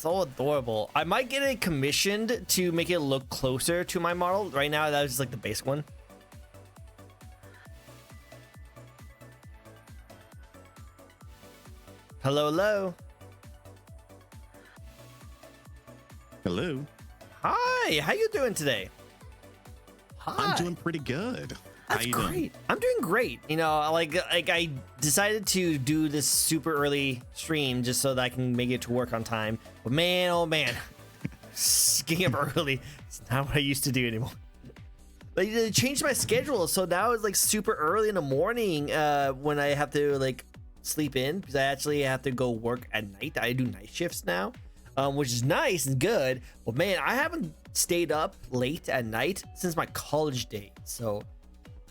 so adorable. I might get it commissioned to make it look closer to my model. Right now, that was just like the basic one. Hello, hello. Hello. Hi, how you doing today? Hi. I'm doing pretty good. That's great. I'm doing great. You know, like I decided to do this super early stream just so that I can make it to work on time. But man, oh man, getting up early is not what I used to do anymore. Like they changed my schedule, so now it's like super early in the morning when I have to like sleep in because I actually have to go work at night. I do night shifts now, which is nice and good. But man, I haven't stayed up late at night since my college days. So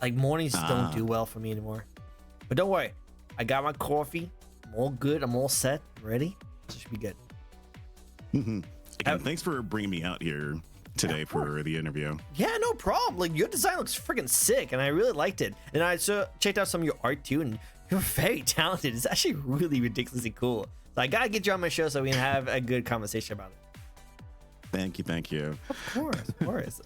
like mornings don't do well for me anymore. But don't worry, I got my coffee. I'm all good. I'm all set. Ready? This should be good. Again, thanks for bringing me out here today for the interview. Yeah, no problem. Like your design looks freaking sick, and I really liked it. And I checked out some of your art too, and you're very talented. It's actually really ridiculously cool. So I gotta get you on my show so we can have a good conversation about it. Thank you, thank you. Of course.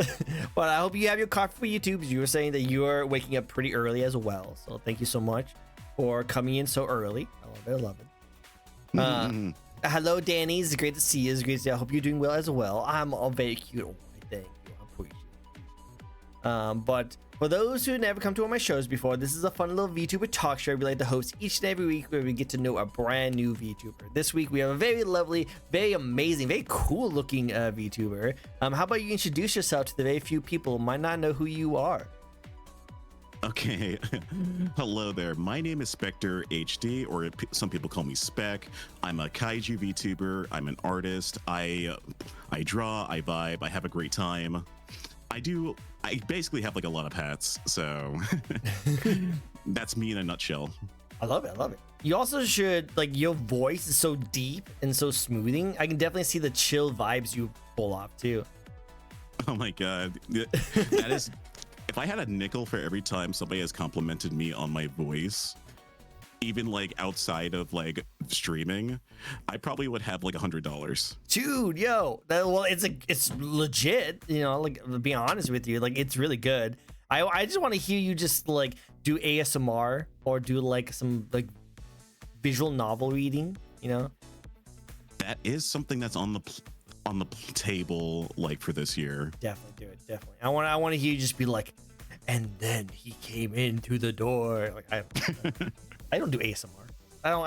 But I hope you have your coffee for you too, because you were saying that you're waking up pretty early as well. So thank you so much for coming in so early. I love it. Hello, Danny. It's great to see you. It's great to see you. I hope you're doing well as well. I'm all very cute. Oh, thank you. I appreciate it. But for those who never come to one of my shows before, this is a fun little VTuber talk show we like to host each and every week where we get to know a brand new VTuber. This week we have a very lovely, very amazing, very cool looking VTuber. How about you introduce yourself to the very few people who might not know who you are? Okay. Hello there. My name is Spectre HD, or some people call me Spec. I'm a Kaiju VTuber. I'm an artist. I draw, I vibe, I have a great time. I basically have like a lot of hats, so that's me in a nutshell. I love it. You also should, like, your voice is so deep and so smoothing. I can definitely see the chill vibes you pull off too. Oh my god. That is, if I had a nickel for every time somebody has complimented me on my voice, even like outside of like streaming, I probably would have like $100. Dude, yo, well, it's legit. You know, like to be honest with you, like it's really good. I just want to hear you just like do ASMR or do like some like visual novel reading. You know, that is something that's on the table like for this year. Definitely do it. Definitely. I want to hear you just be like, and then he came in through the door. Like I don't do ASMR. I don't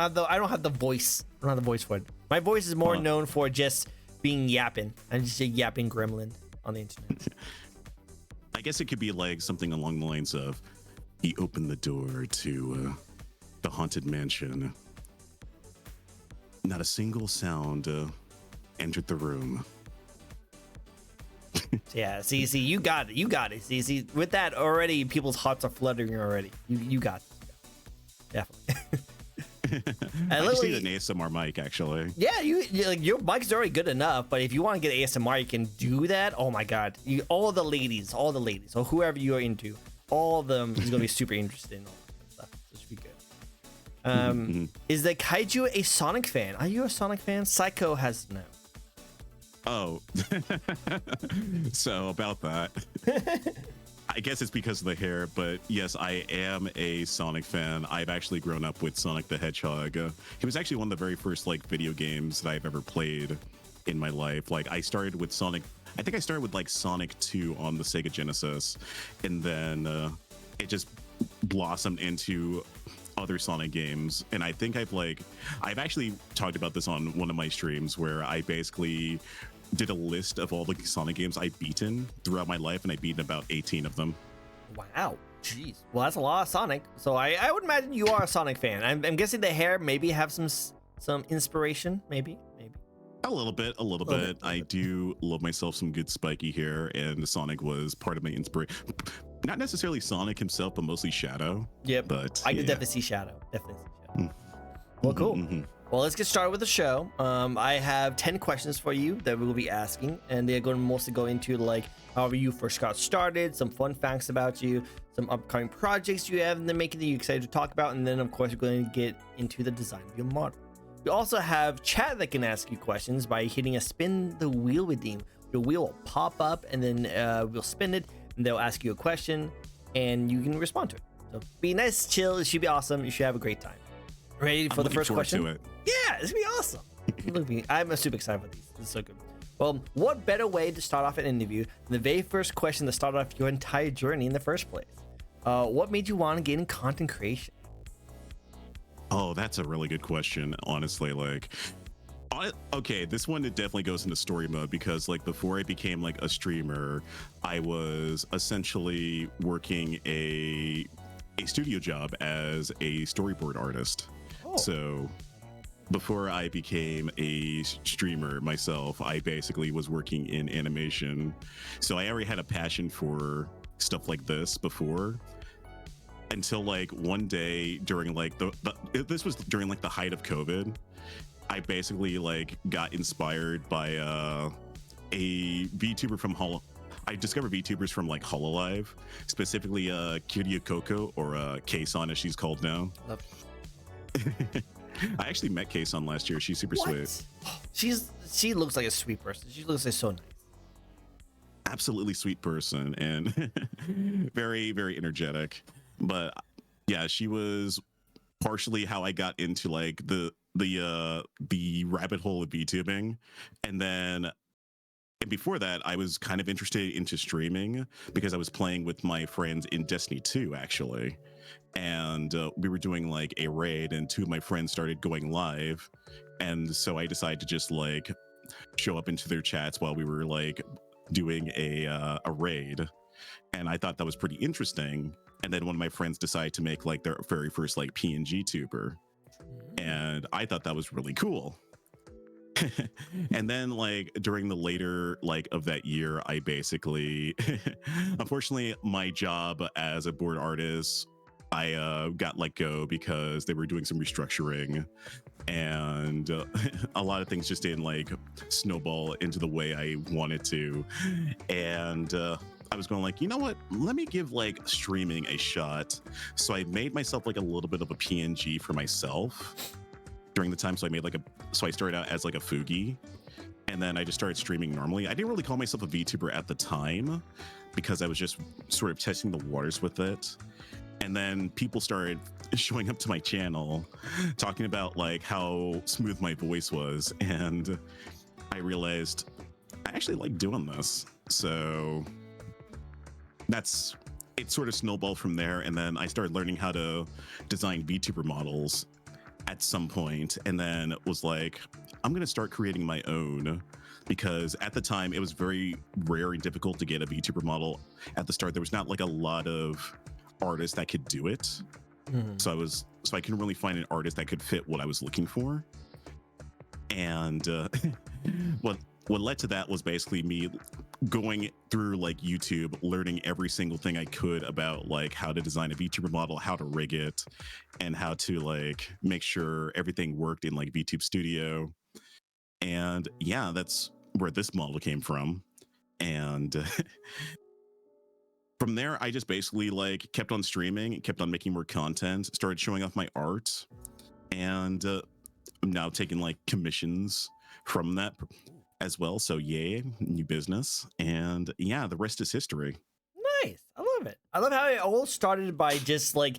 have the voice. I don't have the voice for it. My voice is more known for just being yapping. I'm just a yapping gremlin on the internet. I guess it could be like something along the lines of, he opened the door to the haunted mansion. Not a single sound entered the room. Yeah, see, you got it. See, with that already, people's hearts are fluttering already. You got it. Definitely. I just need an ASMR mic, actually. Yeah, like your mic's already good enough, but if you want to get ASMR, you can do that. Oh my god, all the ladies, or whoever you're into, all of them is gonna be super interested in all that stuff. So it should be good. Is the Kaiju a Sonic fan? Are you a Sonic fan? Psycho has no. Oh, so about that. I guess it's because of the hair, but yes, I am a Sonic fan. I've actually grown up with Sonic the Hedgehog. He was actually one of the very first like video games that I've ever played in my life. Like I started with Sonic. I think I started with like Sonic 2 on the Sega Genesis, and then it just blossomed into other Sonic games. And I think I've actually talked about this on one of my streams where I basically did a list of all the Sonic games I've beaten throughout my life, and I've beaten about 18 of them. Wow, jeez. Well, that's a lot of Sonic. So I would imagine you are a Sonic fan. I'm guessing the hair maybe have some inspiration, maybe. A little bit. I do love myself some good spiky hair, and Sonic was part of my inspiration. Not necessarily Sonic himself, but mostly Shadow. Yep. But I can definitely see Shadow. Well, cool. Well, let's get started with the show. I have 10 questions for you that we will be asking, and they're going to mostly go into like however you first got started, some fun facts about you, some upcoming projects you have in the making that you're excited to talk about, and then of course we're going to get into the design of your model. We also have chat that can ask you questions by hitting a spin the wheel redeem. The wheel will pop up and then we'll spin it and they'll ask you a question and you can respond to it. So be nice, chill. It should be awesome. You should have a great time. Ready for the first question? Yeah, it's gonna be awesome. I'm super excited for these. This is so good. Well, what better way to start off an interview than the very first question to start off your entire journey in the first place? What made you want to get in content creation? Oh, that's a really good question, honestly. Like, okay, this one, it definitely goes into story mode because like before I became like a streamer, I was essentially working a studio job as a storyboard artist. Oh. So before I became a streamer myself, I basically was working in animation. So I already had a passion for stuff like this before, until like one day during like this was during like the height of COVID. I basically like got inspired by a VTuber from I discovered VTubers from like Hololive, specifically Kiryu Coco or K-san as she's called now. Love I actually met K-san last year. She's super sweet. She looks like a sweet person. She looks like so nice. Absolutely sweet person and very, very energetic. But yeah, she was partially how I got into like the rabbit hole of VTubing. And before that, I was kind of interested into streaming because I was playing with my friends in Destiny 2, actually. And we were doing like a raid and two of my friends started going live. And so I decided to just like show up into their chats while we were like doing a raid. And I thought that was pretty interesting. And then one of my friends decided to make like their very first like PNG tuber. And I thought that was really cool. And then like during the later like of that year, I basically unfortunately my job as a board artist, I got let go because they were doing some restructuring and a lot of things just didn't like snowball into the way I wanted to. And I was going like, you know what, let me give like streaming a shot. So I made myself like a little bit of a PNG for myself during the time. So I started out as like a Fugi, and then I just started streaming normally. I didn't really call myself a VTuber at the time because I was just sort of testing the waters with it. And then people started showing up to my channel talking about like how smooth my voice was. And I realized I actually like doing this. So it sort of snowballed from there. And then I started learning how to design VTuber models at some point, and then was like, I'm going to start creating my own, because at the time it was very rare and difficult to get a VTuber model. At the start, there was not like a lot of artists that could do it. So I couldn't really find an artist that could fit what I was looking for. And what led to that was basically me going through like YouTube, learning every single thing I could about like how to design a VTuber model, how to rig it, and how to like make sure everything worked in like VTube Studio. And yeah, that's where this model came from. And from there, I just basically like kept on streaming, kept on making more content, started showing off my art, and I'm now taking like commissions from that as well. So yay, new business. And yeah, the rest is history. Nice. I love it. I love how it all started by just like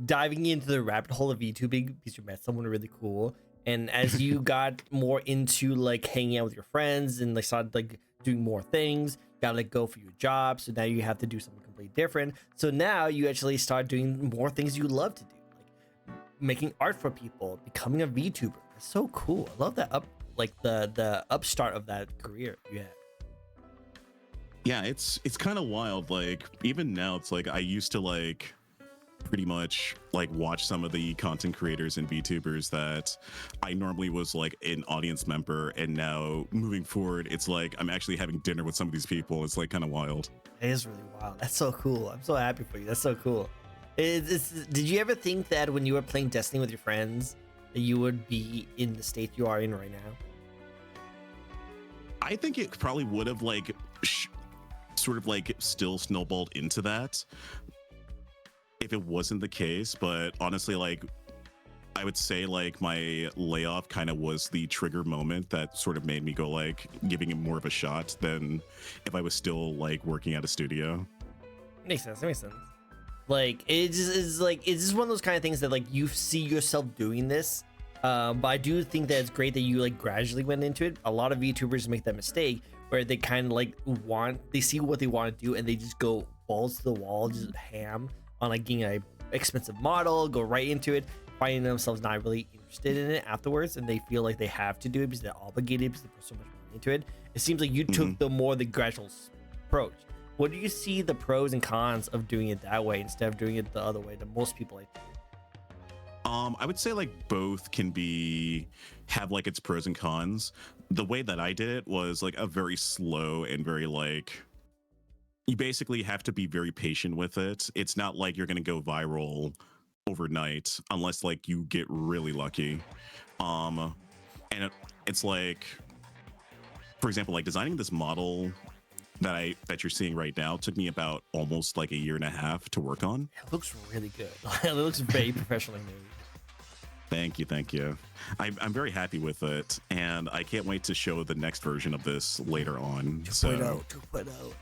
diving into the rabbit hole of VTubing because you met someone really cool. And as you got more into like hanging out with your friends and like started like doing more things, got to let go for your job. So now you have to do something completely different. So now you actually start doing more things you love to do, like making art for people, becoming a VTuber. It's so cool. I love that the upstart of that career you had. Yeah, it's kind of wild. Like even now, it's like I used to like pretty much like watch some of the content creators and VTubers that I normally was like an audience member, and now moving forward, it's like I'm actually having dinner with some of these people. It's like kind of wild. It is really wild. That's so cool. I'm so happy for you. That's so cool. Did you ever think that when you were playing Destiny with your friends that you would be in the state you are in right now? I think it probably would have like sort of like still snowballed into that if it wasn't the case. But honestly, like I would say like my layoff kind of was the trigger moment that sort of made me go like giving it more of a shot than if I was still like working at a studio. Makes sense. That makes sense. Like it's just one of those kind of things that like you see yourself doing this. But I do think that it's great that you like gradually went into it. A lot of VTubers make that mistake where they kind of like they see what they want to do and they just go balls to the wall, just ham on like getting a expensive model, go right into it, finding themselves not really interested in it afterwards, and they feel like they have to do it because they're obligated because they put so much money into it. It seems like you took the gradual approach. What do you see the pros and cons of doing it that way instead of doing it the other way that most people like to do? I would say like both can have like its pros and cons. The way that I did it was like a very slow and very like, you basically have to be very patient with it. It's not like you're going to go viral overnight unless like you get really lucky. And it's like, for example, like designing this model that you're seeing right now took me about almost like a year and a half to work on. It looks really good. It looks very professionally made. Thank you. I'm very happy with it, and I can't wait to show the next version of this later on. 2.0.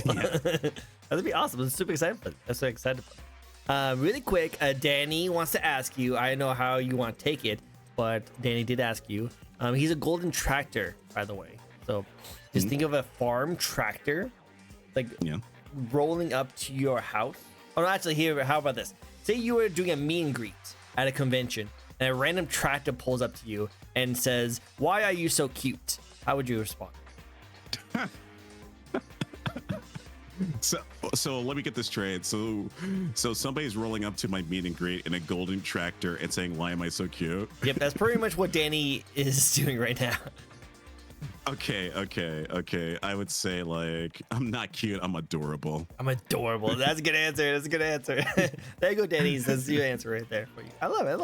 Yeah. That'd be awesome. I'm super excited for it. I'm so excited for it. Really quick, Danny wants to ask you. I know how you want to take it, but Danny did ask you. He's a golden tractor, by the way. So just think of a farm tractor, like rolling up to your house. Oh, no, actually, here, how about this? Say you were doing a meet and greet at a convention, and a random tractor pulls up to you and says, "Why are you so cute?" How would you respond? So let me get this straight. So somebody's rolling up to my meet and greet in a golden tractor and saying, "Why am I so cute?" Yep, that's pretty much what Danny is doing right now. Okay. I would say like, I'm not cute, I'm adorable. I'm adorable. That's a good answer. There you go, Danny. That's your answer right there for you. I love it.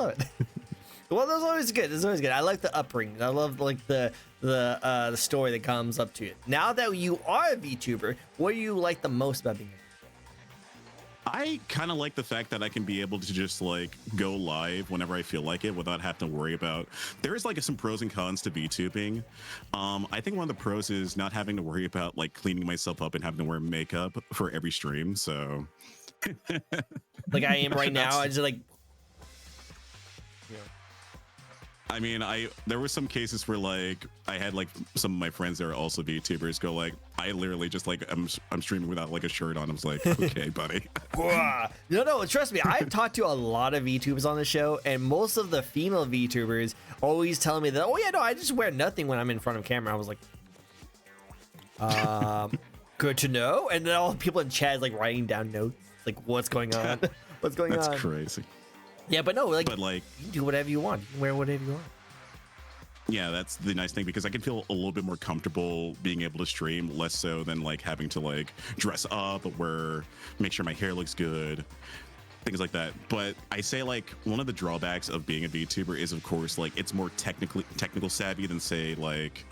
Well, that's always good. I like the upbringing. I love like the story that comes up to it. Now that you are a VTuber, what do you like the most about being a VTuber? I kind of like the fact that I can be able to just like go live whenever I feel like it without having to worry about. There is like some pros and cons to VTubing. I think one of the pros is not having to worry about like cleaning myself up and having to wear makeup for every stream. So, like I am right now, I just like. I mean, there were some cases where like I had like some of my friends that are also VTubers go like, I literally just like I'm streaming without like a shirt on. I was like, okay, buddy. No, trust me. I've talked to a lot of VTubers on the show, and most of the female VTubers always tell me that, oh yeah, no, I just wear nothing when I'm in front of camera. I was like, good to know. And then all the people in chat like writing down notes, like what's going on? That's crazy. Yeah, but no, like you can do whatever you want. You can wear whatever you want. Yeah, that's the nice thing because I can feel a little bit more comfortable being able to stream, less so than like having to like dress up, make sure my hair looks good, things like that. But I say like one of the drawbacks of being a VTuber is of course like it's more technical savvy than say like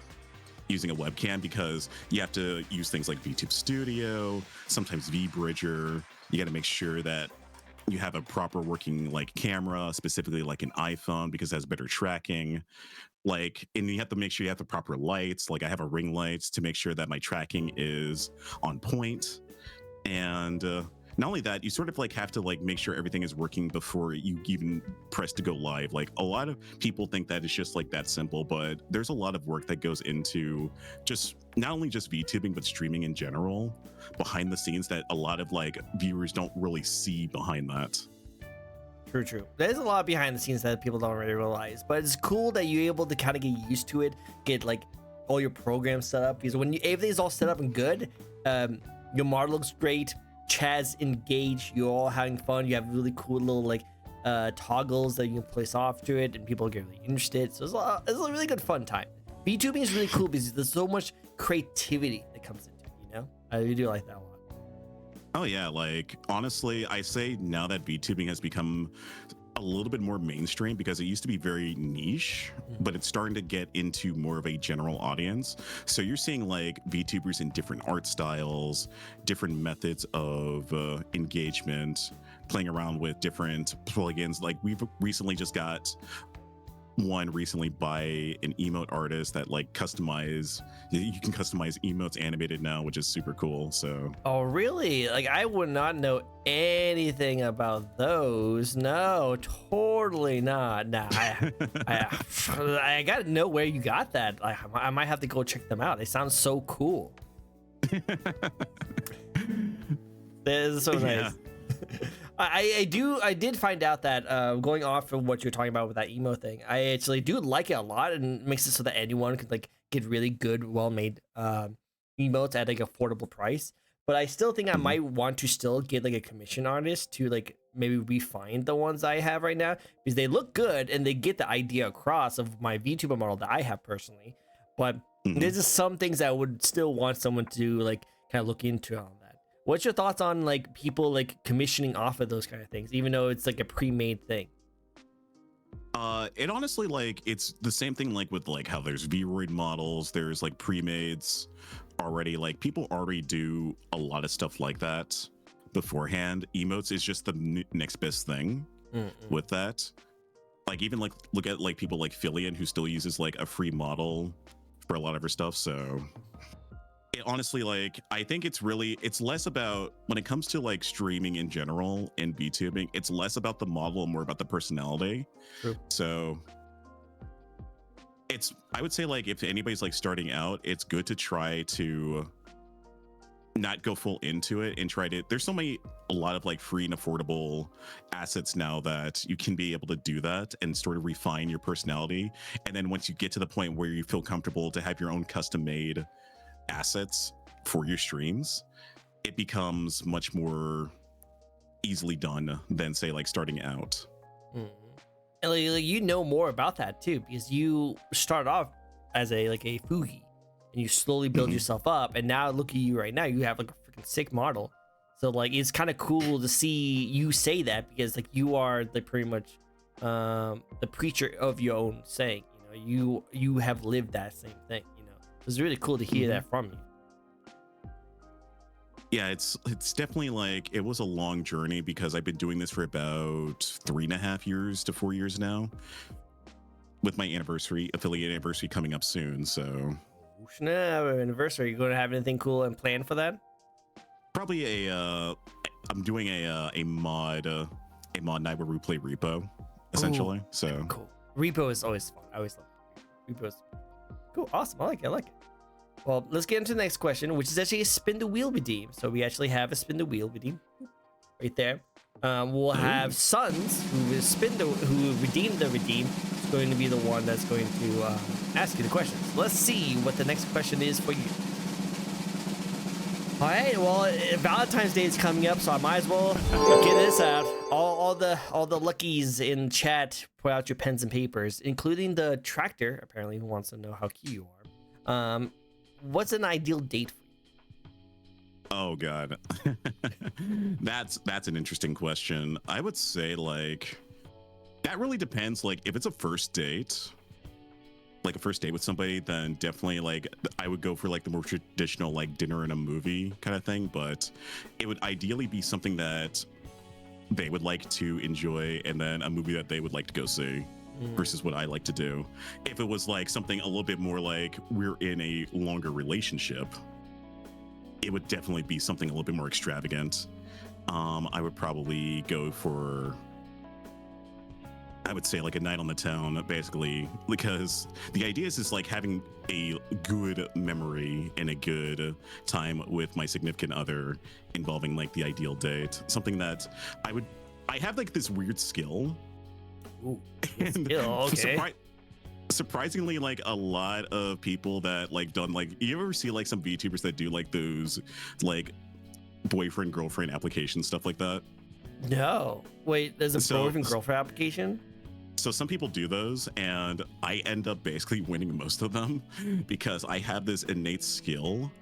using a webcam because you have to use things like VTube Studio, sometimes VBridger. You got to make sure that you have a proper working like camera, specifically like an iPhone because it has better tracking. Like, and you have to make sure you have the proper lights. Like I have a ring lights to make sure that my tracking is on point. And not only that, you sort of like have to like make sure everything is working before you even press to go live. Like a lot of people think that it's just like that simple, but there's a lot of work that goes into just not only just VTubing, but streaming in general behind the scenes that a lot of like viewers don't really see behind that. True. There's a lot behind the scenes that people don't really realize, but it's cool that you're able to kind of get used to it, get like all your programs set up because when everything's all set up and good, your model looks great. Chad's engaged, you're all having fun, you have really cool little like toggles that you can place off to it and people get really interested, so it's a really good fun time. VTubing is really cool because there's so much creativity that comes into it, you know? I really do like that a lot. Oh yeah, like honestly, I say now that VTubing has become a little bit more mainstream because it used to be very niche, but it's starting to get into more of a general audience. So you're seeing like VTubers in different art styles, different methods of engagement, playing around with different plugins. Like we've recently just got one recently by an emote artist that like you can customize emotes animated now, which is super cool. So Oh, really? Like, I would not know anything about those. No, totally not. Nah, I gotta know where you got that. I might have to go check them out. They sound so cool. That is so nice. Yeah. I did find out that going off of what you're talking about with that emo thing, I actually do like it a lot, and it makes it so that anyone can like get really good, well-made emotes at like affordable price. But I still think I might want to still get like a commission artist to like maybe refine the ones I have right now, because they look good and they get the idea across of my VTuber model that I have personally. But there's just some things I would still want someone to like kind of look into on that. What's your thoughts on like people like commissioning off of those kind of things, even though it's like a pre-made thing? It honestly, like, it's the same thing like with like how there's Vroid models, there's like pre-mades already. Like people already do a lot of stuff like that beforehand. Emotes is just the next best thing with that. Like even like look at like people like Filian, who still uses like a free model for a lot of her stuff. So it honestly, like, I think it's less about, when it comes to like streaming in general and VTubing, it's less about the model and more about the personality. True. So I would say like if anybody's like starting out, it's good to try to not go full into it and there's a lot of like free and affordable assets now that you can be able to do that and sort of refine your personality. And then once you get to the point where you feel comfortable to have your own custom made assets for your streams, it becomes much more easily done than say like starting out. And like, you know more about that too, because you start off as a Fugi and you slowly build yourself up, and now look at you right now, you have like a freaking sick model. So like it's kind of cool to see you say that, because like you are like pretty much the preacher of your own saying, you have lived that same thing. It's really cool to hear that from you. Yeah, it's definitely like, it was a long journey because I've been doing this for about 3.5 years to 4 years now, with my affiliate anniversary coming up soon. So anniversary, you going to have anything cool and planned for that? Probably I'm doing a mod Naiwaru play repo essentially. Ooh, so cool. Repo is always fun. I always love it. Repo is cool. Awesome. I like it. Well, let's get into the next question, which is actually a spin the wheel redeem. So we actually have a spin the wheel redeem right there. We'll have Sons, who redeemed the redeem, is going to be the one that's going to ask you the questions. Let's see what the next question is for you. All right. Well, Valentine's Day is coming up, so I might as well get this out. All the luckies in chat, put out your pens and papers, including the tractor, apparently, who wants to know how cute you are. What's an ideal date for you? Oh God, that's an interesting question. I would say like that really depends. Like if it's a first date, like a first date with somebody, then definitely like I would go for like the more traditional like dinner and a movie kind of thing. But it would ideally be something that they would like to enjoy, and then a movie that they would like to go see. Versus what I like to do. If it was like something a little bit more like we're in a longer relationship, it would definitely be something a little bit more extravagant. I would probably go for, I would say like a night on the town, basically, because the idea is like having a good memory and a good time with my significant other, involving like the ideal date. Something that I have like this weird skill. Ooh, okay. Surprisingly, like a lot of people that like done like, you ever see like some VTubers that do like those like boyfriend girlfriend application stuff like that? No, wait, there's a boyfriend girlfriend application? So some people do those, and I end up basically winning most of them because I have this innate skill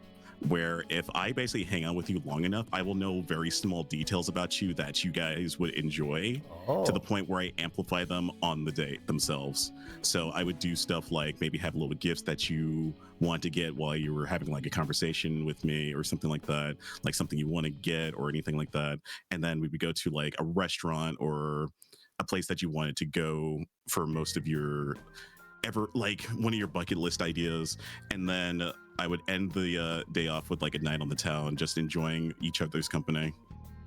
where if I basically hang out with you long enough, I will know very small details about you that you guys would enjoy to the point where I amplify them on the date themselves. So I would do stuff like maybe have little gifts that you want to get while you were having like a conversation with me or something like that, like something you want to get or anything like that. And then we would go to like a restaurant or a place that you wanted to go for most of your ever like one of your bucket list ideas, and then I would end the day off with like a night on the town, just enjoying each other's company.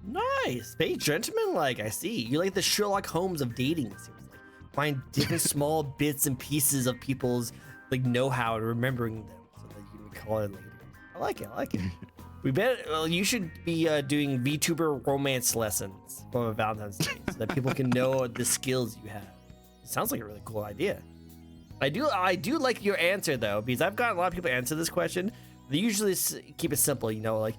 Nice, very gentleman-like. I see. You like the Sherlock Holmes of dating. It seems like find different small bits and pieces of people's like know-how and remembering them, so that you can call it later. I like it. I like it. We bet. Well, you should be doing VTuber romance lessons for Valentine's Day, so that people can know the skills you have. It sounds like a really cool idea. I do like your answer though, because I've gotten a lot of people answer this question. They usually keep it simple, you know, like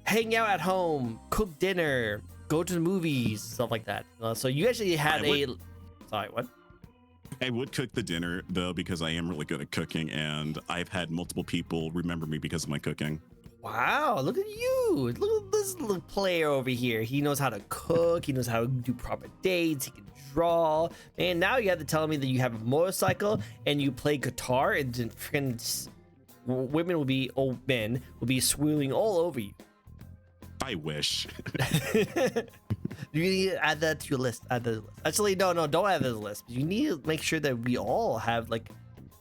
hang out at home, cook dinner, go to the movies, stuff like that. So you actually had sorry, what? I would cook the dinner though, because I am really good at cooking, and I've had multiple people remember me because of my cooking. Wow, look at you. Look at this little player over here. He knows how to cook. He knows how to do proper dates. He can draw. Man, now you have to tell me that you have a motorcycle and you play guitar, and then freaking men will be swooning all over you. I wish. You need to add that to your list. Add that to the list. Actually, no, don't add that to the list. You need to make sure that we all have like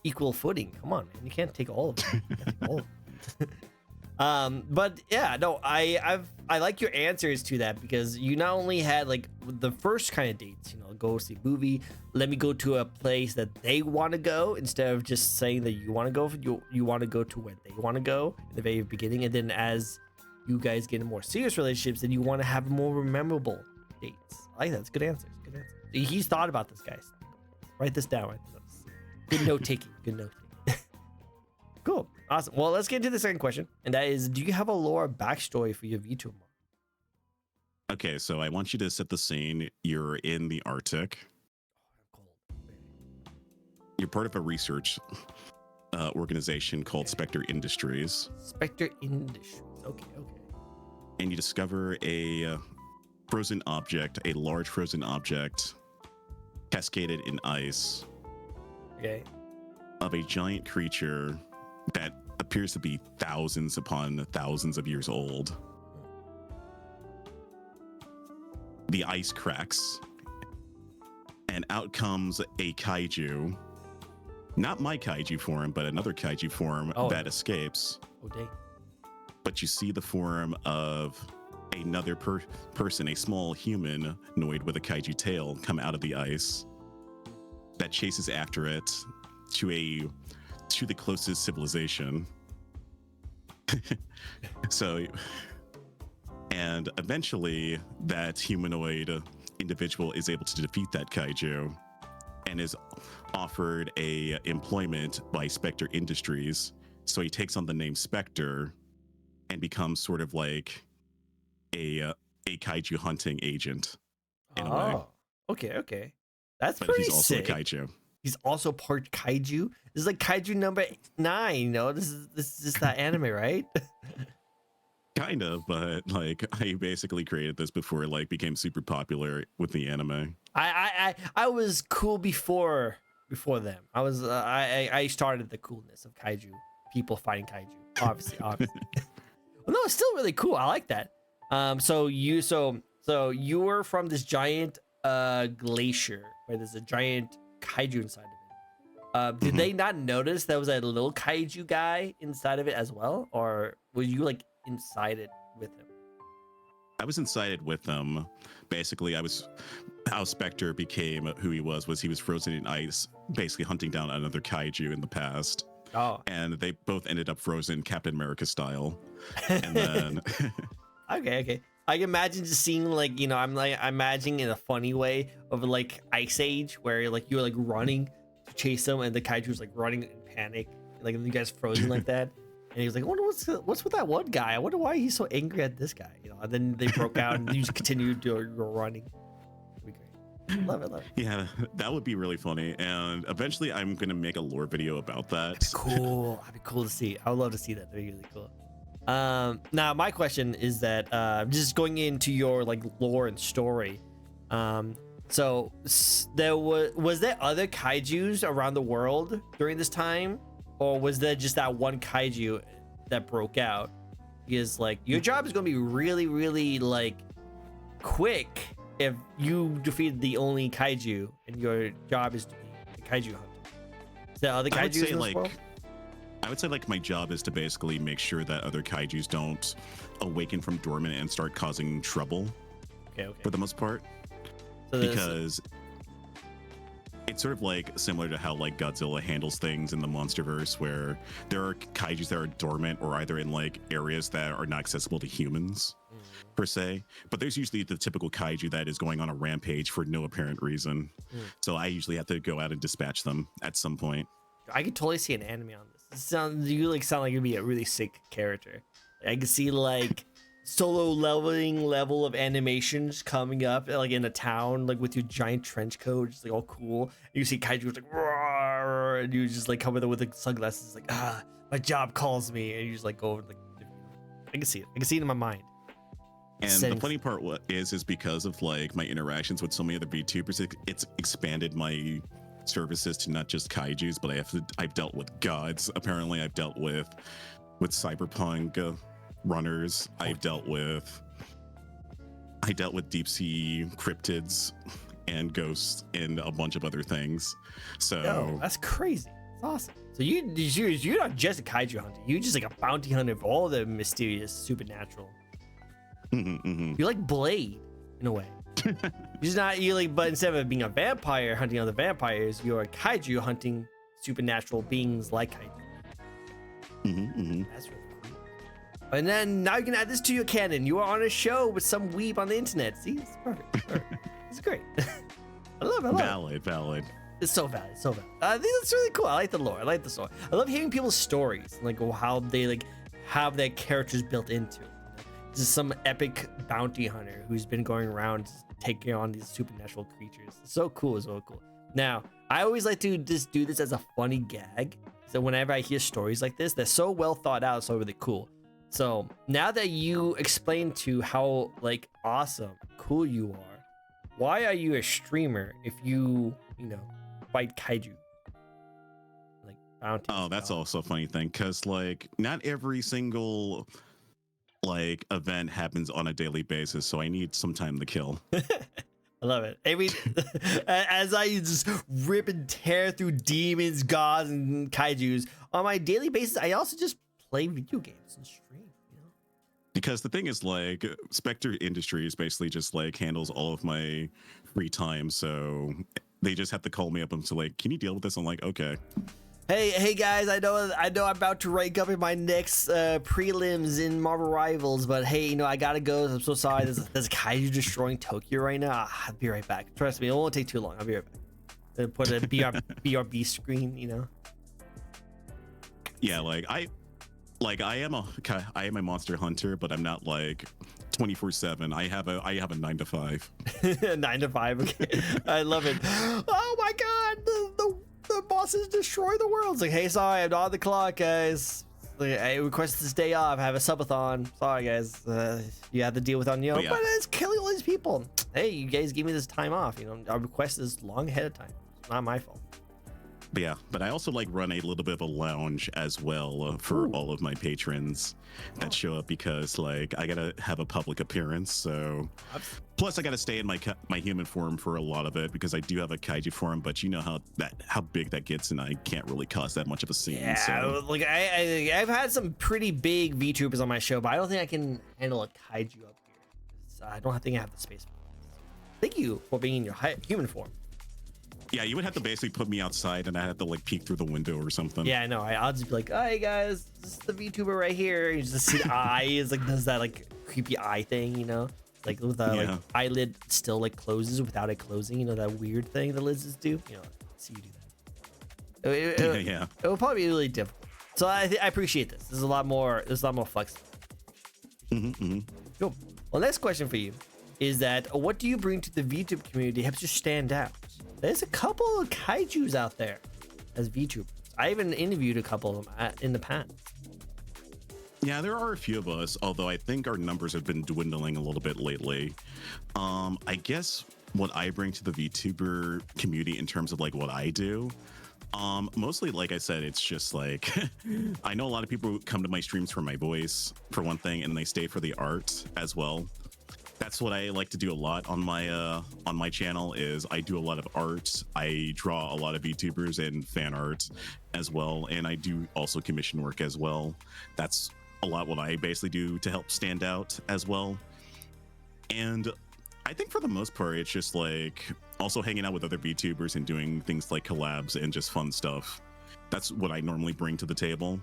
equal footing. Come on, man. You can't take all of them. You can't take all of them. But yeah, no, I like your answers to that, because you not only had like the first kind of dates, you know, go see a movie, let me go to a place that they want to go, instead of just saying that you want to go, you want to go to where they want to go in the very beginning, and then as you guys get into more serious relationships, then you want to have more memorable dates. I like that. It's good answers. Good answers. He's thought about this, guys. Write this down. Good note taking. Good note taking. Cool. Awesome. Well, let's get into the second question, and that is, do you have a lore backstory for your VTuber? Okay, so I want you to set the scene. You're in the Arctic. You're part of a research organization called Spectre Industries. Spectre Industries. Okay. And you discover a frozen object, a large frozen object, cascaded in ice. Okay. Of a giant creature that appears to be thousands upon thousands of years old. The ice cracks, and out comes a kaiju. Not my kaiju form, but another kaiju form that escapes. Oh, dang. But you see the form of another person, a small humanoid with a kaiju tail, come out of the ice that chases after it to the closest civilization. And eventually that humanoid individual is able to defeat that kaiju and is offered a employment by Spectre Industries. So he takes on the name Spectre and becomes sort of like a kaiju hunting agent in a way. Okay. That's but pretty he's also sick. a kaiju. He's also part kaiju. This is like kaiju number 9. You know, this is just that anime, right? Kind of, but like I basically created this before it like became super popular with the anime. I was cool before them. I started the coolness of kaiju, people fighting kaiju. Obviously. Well, no, it's still really cool. I like that. So you were from this giant glacier where there's a giant kaiju inside of it. Did they not notice there was a little kaiju guy inside of it as well, or were you like inside it with him? I was inside it with him. Basically, how Spectre became who he was he was frozen in ice, basically hunting down another kaiju in the past. Oh. And they both ended up frozen Captain America style. And then okay. I can imagine just seeing like, you know, I'm imagining in a funny way of like Ice Age, where like you're like running to chase them and the kaiju's like running in panic, like you guys frozen like that. And he was like, I wonder what's with that one guy. I wonder why he's so angry at this guy, you know. And then they broke out and you just continued your running. It'd be great. Love it. Yeah, that would be really funny. And eventually I'm gonna make a lore video about that. Cool. That'd be cool to see. I would love to see that. That'd be really cool. Now my question is that just going into your like lore and story. There was there other kaijus around the world during this time, or was there just that one kaiju that broke out? Because like your job is gonna be really, really like quick if you defeat the only kaiju, and your job is to be a kaiju hunter. Is there other kaijus in this world? I would say like my job is to basically make sure that other kaijus don't awaken from dormant and start causing trouble. Okay. For the most part. So because it's sort of like similar to how like Godzilla handles things in the Monsterverse, where there are kaijus that are dormant or either in like areas that are not accessible to humans per se, but there's usually the typical kaiju that is going on a rampage for no apparent reason. So I usually have to go out and dispatch them at some point. I could totally see an anime on this. You sound like you'd be a really sick character. I could see like solo level of animations coming up like in a town, like with your giant trench coat, just like all cool. And you see kaiju like roar, and you just like come with it with the sunglasses, like my job calls me, and you just like go and like. I can see it. I can see it in my mind. And the funny part is because of like my interactions with so many other VTubers, it's expanded my services to not just kaijus, but I've dealt with gods. Apparently, I've dealt with cyberpunk runners. I dealt with deep sea cryptids and ghosts and a bunch of other things. So that's crazy. That's awesome. So you're not just a kaiju hunter. You're just like a bounty hunter of all the mysterious supernatural. You're like Blade in a way. But instead of being a vampire hunting other vampires, you're a kaiju hunting supernatural beings like kaiju. That's really cool. And then now you can add this to your canon. You are on a show with some weeb on the internet. See, it's perfect. It's great. I love it. Valid. It's so valid. I think that's really cool. I like the lore. I like the story. I love hearing people's stories, like how they like have their characters built into it. This is some epic bounty hunter who's been going around taking on these supernatural creatures. It's so cool. Now, I always like to just do this as a funny gag. So whenever I hear stories like this, they're so well thought out, so really cool. So now that you explained to how like awesome, cool you are, why are you a streamer if you fight kaiju? Like bounty. Oh, that's also a funny thing, because like not every single like event happens on a daily basis, so I need some time to kill. I love it. As I just rip and tear through demons, gods, and kaijus on my daily basis, I also just play video games and stream. Because the thing is, like, Spectre Industries basically just like handles all of my free time, so they just have to call me up and say, like, can you deal with this? I'm like, okay. Hey guys, I know I'm about to rank up in my next prelims in Marvel Rivals, but hey, I gotta go. I'm so sorry. There's a kaiju destroying Tokyo right now. I'll be right back. Trust me, it won't take too long. I'll be right back. Put a BRB screen, Yeah, I am a monster hunter, but I'm not like 24/7. I have a 9 to 5. 9 to 5. Okay, I love it. Oh my God, the bosses destroy the world. It's like, hey, sorry, I'm not on the clock, guys. Like, I request this day off. I have a subathon. Sorry, guys. You have to deal with on your own. But it's killing all these people. Hey, you guys give me this time off. Our request is long ahead of time. It's not my fault. Yeah, but I also run a little bit of a lounge as well for all of my patrons that show up, because I gotta have a public appearance. So plus I gotta stay in my human form for a lot of it, because I do have a kaiju form, but you know how big that gets, and I can't really cause that much of a scene. Yeah, so. I've had some pretty big VTubers on my show, but I don't think I can handle a kaiju up here. I don't think I have the space for it. Thank you for being in your human form. Yeah, you would have to basically put me outside, and I have to peek through the window or something. Yeah, I know. I'll just be like, oh, hey guys, this is the VTuber right here. You just see the eyes, does that creepy eye thing, with the eyelid still closes without it closing. That weird thing the lizards do. See you do that. Yeah. It will probably be really difficult. So I appreciate this. There's a lot more flexible. Cool. Well, next question for you is that what do you bring to the VTube community that helps you stand out? There's a couple of kaijus out there as VTubers. I even interviewed a couple of them in the past. Yeah, there are a few of us, although I think our numbers have been dwindling a little bit lately. I guess what I bring to the VTuber community in terms of like what I do, mostly like I said, it's just like I know a lot of people come to my streams for my voice, for one thing, and they stay for the art as well. That's what I like to do a lot on my channel. Is I do a lot of art. I draw a lot of VTubers and fan art as well, and I do also commission work as well. That's a lot what I basically do to help stand out as well. And I think for the most part, it's just like also hanging out with other VTubers and doing things like collabs and just fun stuff. That's what I normally bring to the table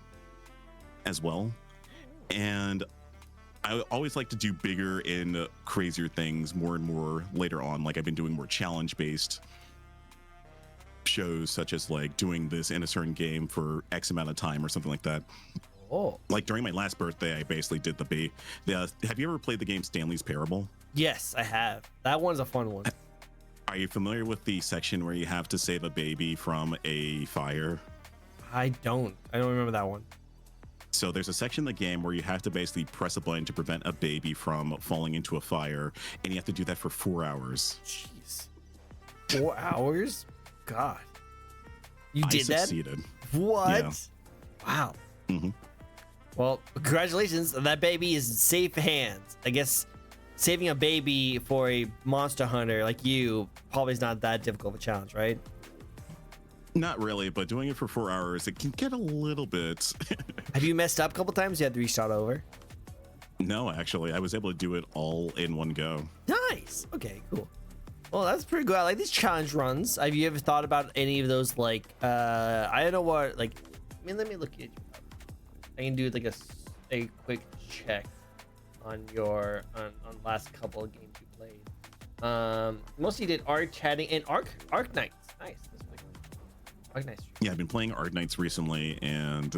as well. And I always like to do bigger and crazier things more and more later on. Like I've been doing more challenge based shows, such as like doing this in a certain game for X amount of time or something like that. Oh, Like during my last birthday, I basically did have you ever played the game Stanley's Parable? yes, I have. That one's a fun one. Are you familiar with the section where you have to save a baby from a fire? I don't remember that one. So there's a section in the game where you have to basically press a button to prevent a baby from falling into a fire, and you have to do that for 4 hours. Jeez, 4 hours? God, you I did that? succeeded. What? Yeah. Wow. Mhm. Well, congratulations. That baby is in safe hands. I guess saving a baby for a monster hunter like you probably is not that difficult of a challenge, right? Not really, but doing it for 4 hours, it can get a little bit. Have you messed up a couple times? You had to restart over? No, actually, I was able to do it all in one go. Nice. Okay, cool. Well, that's pretty good. I like these challenge runs. Have you ever thought about any of those? Like, I don't know what. Like, I mean, let me look at you. I can do like a quick check on your on last couple of games you played. Mostly did art chatting and Arc Knights. Nice. That's really cool. Arc Knights. Yeah, I've been playing Art Knights recently, and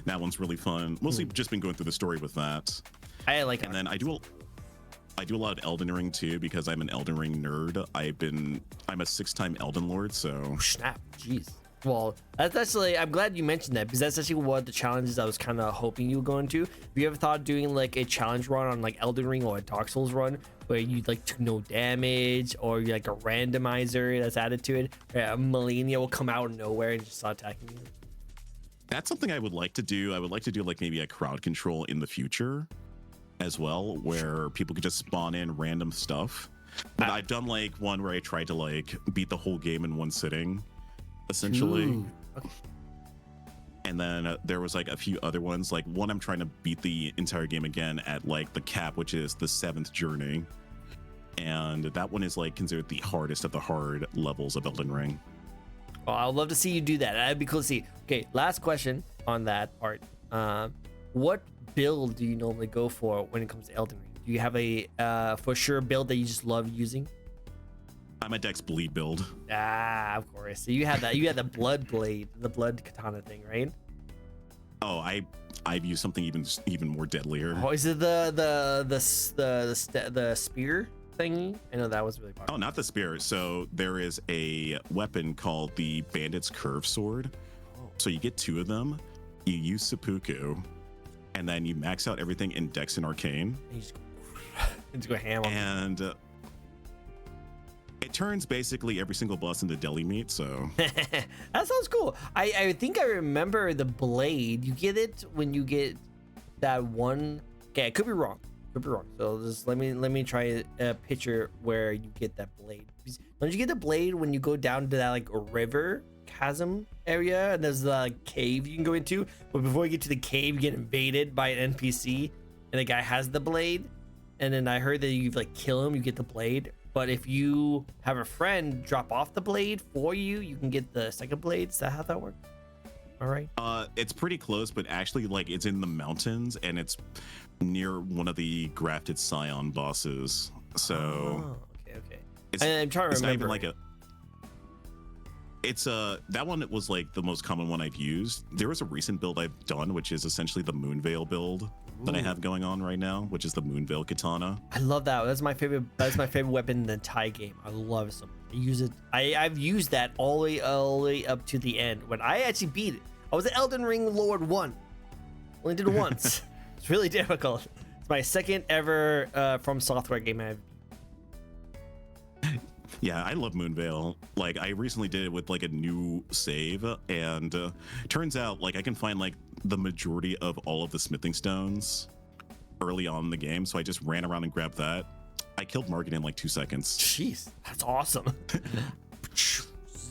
that one's really fun. Mostly just been going through the story with that. I like. And then I do a lot of Elden Ring too, because I'm an Elden Ring nerd. I'm a 6-time Elden Lord, so Oh, snap. Jeez. Well, that's actually, I'm glad you mentioned that because that's actually one of the challenges I was kind of hoping you would go into. Have you ever thought of doing like a challenge run on like Elden Ring or a Dark Souls run where you like took no damage, or you like a randomizer that's added to it? A Millennia will come out of nowhere and just start attacking you. that's something I would like to do. I would like to do like maybe a crowd control in the future as well, where people could just spawn in random stuff. But I've done like one where I tried to like beat the whole game in one sitting, essentially. Ooh. Okay. And then there was like a few other ones. Like one, I'm trying to beat the entire game again at like the cap, which is the 7th journey. And that one is like considered the hardest of the hard levels of Elden Ring. Well, I'd love to see you do that. That'd be cool to see. Okay, last question on that part. What build do you normally go for when it comes to Elden Ring? Do you have a for sure build that you just love using? I'm a Dex Bleed build. Ah, of course. So you have that. You had the blood blade, the blood katana thing, right? Oh, I've used something even more deadlier. Oh, is it the spear thingy? I know that was really popular. Oh, not the spear. So there is a weapon called the Bandit's Curve Sword. Oh. So you get 2 of them. You use seppuku, and then you max out everything in Dex and Arcane. You just go ham on. And it turns basically every single boss into deli meat. So That sounds cool. I think I remember the blade. You get it when you get that one. Okay, I could be wrong. So just let me try a picture where you get that blade. Don't you get the blade when you go down to that like river chasm area, and there's the like, cave you can go into? But before you get to the cave, you get invaded by an NPC, and the guy has the blade. And then I heard that you like kill him, you get the blade. But if you have a friend drop off the blade for you, you can get the second blade. Is that how that works? All right. it's pretty close, but actually like it's in the mountains and it's near one of the grafted Scion bosses. So Okay. it's, I'm trying to it's not even remember. like a it's that one was like the most common one I've used. There was a recent build I've done, which is essentially the Moonveil build that I have going on right now, which is the Moonveil katana. I love that. That's my favorite. That's my favorite weapon in the entire game. I love it so much. I use it. I've used that all the way up to the end when I actually beat it. I was an Elden Ring Lord 1. Only did it once. It's really difficult. It's my second ever From Software game I've. Yeah, I love Moonveil. Like, I recently did it with like a new save, and turns out like I can find like the majority of all of the smithing stones early on in the game. So I just ran around and grabbed that. I killed Morgan in like 2 seconds. Jeez, that's awesome.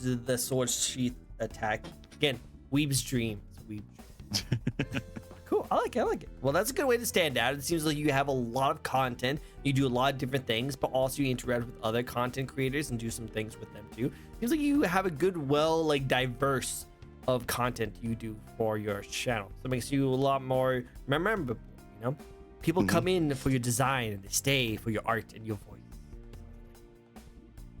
The sword sheath attack again. Weeb's dream. It's Weeb's dream. Cool. I like it. Well, that's a good way to stand out. It seems like you have a lot of content. You do a lot of different things, but also you interact with other content creators and do some things with them too. Seems like you have a good, like diverse of content you do for your channel. So it makes you a lot more memorable. You know, people come in for your design and they stay for your art and your voice.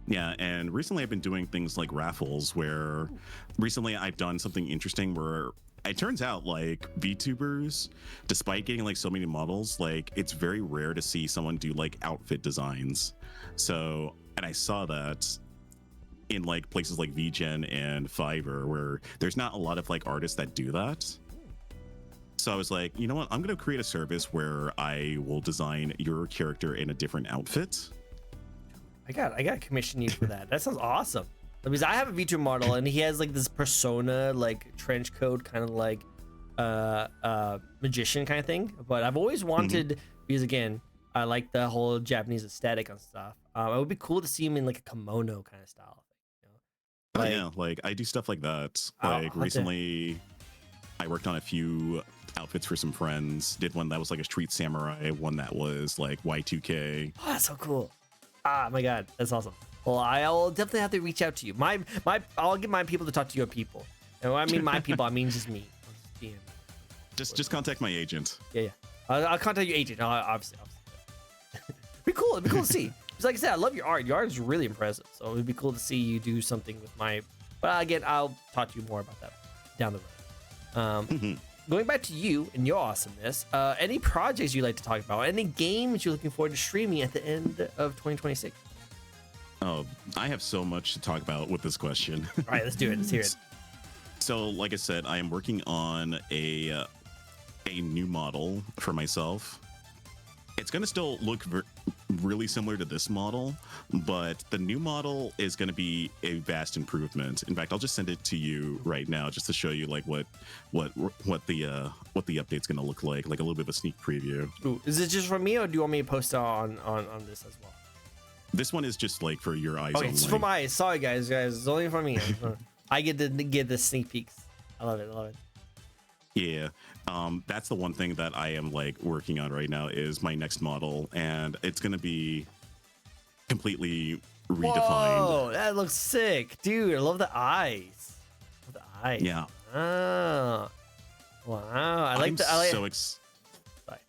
Yeah, and recently I've been doing things like raffles where recently I've done something interesting where it turns out like VTubers, despite getting like so many models, like it's very rare to see someone do like outfit designs. So, and I saw that in like places like VGen and Fiverr where there's not a lot of like artists that do that. So I was like, you know what? I'm going to create a service where I will design your character in a different outfit. I got to commission you for that. That sounds awesome. Because I have a VTuber model and he has like this persona, like trench coat, kind of like magician kind of thing. But I've always wanted, because again, I like the whole Japanese aesthetic and stuff. It would be cool to see him in like a kimono kind of style. You know? Like, yeah, like I do stuff like that. Like recently, I worked on a few outfits for some friends. Did one that was like a street samurai, one that was like Y2K. Oh, that's so cool. Ah, my God, that's awesome. Well, I'll definitely have to reach out to you. I'll get my people to talk to your people. And when I mean my people, I mean just me. Just contact my agent. Yeah. I'll contact your agent. Obviously. Be cool. It'd be cool to see. Because like I said, I love your art. Your art is really impressive. So it'd be cool to see you do something with my. But again, I'll talk to you more about that down the road. Going back to you and your awesomeness, any projects you'd like to talk about? Any games you're looking forward to streaming at the end of 2026? Oh, I have so much to talk about with this question. All right, let's do it. Let's hear it. So, like I said, I am working on a new model for myself. It's going to still look really similar to this model, but the new model is going to be a vast improvement. In fact, I'll just send it to you right now just to show you like what the update's going to look like a little bit of a sneak preview. Ooh, is it just for me, or do you want me to post it on this as well? This one is just like for your eyes. Okay, only. it's for my eyes. Sorry, guys. It's only for me. I get to get the sneak peeks. I love it. Yeah, that's the one thing that I am like working on right now is my next model, and it's gonna be completely redefined. Whoa, that looks sick, dude. I love the eyes. Yeah. Oh, wow.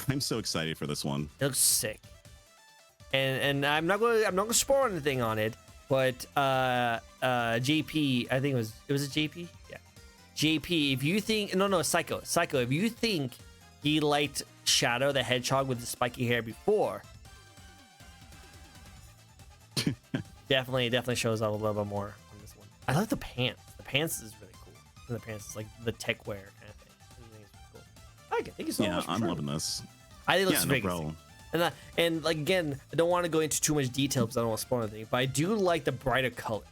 I'm so excited for this one. It looks sick. And I'm not gonna spoil anything on it, but JP, I think it was a JP? Yeah. JP, if you think Psycho, if you think he liked Shadow the Hedgehog with the spiky hair before, definitely shows up a little bit more on this one. I like the pants. The pants is really cool. And the pants is like the tech wear kind of thing. I think it's cool. I like it. Thank you so much. Yeah, I'm loving this. I think it looks no very problem. And like again, I don't want to go into too much detail because I don't want to spoil anything. But I do like the brighter colors.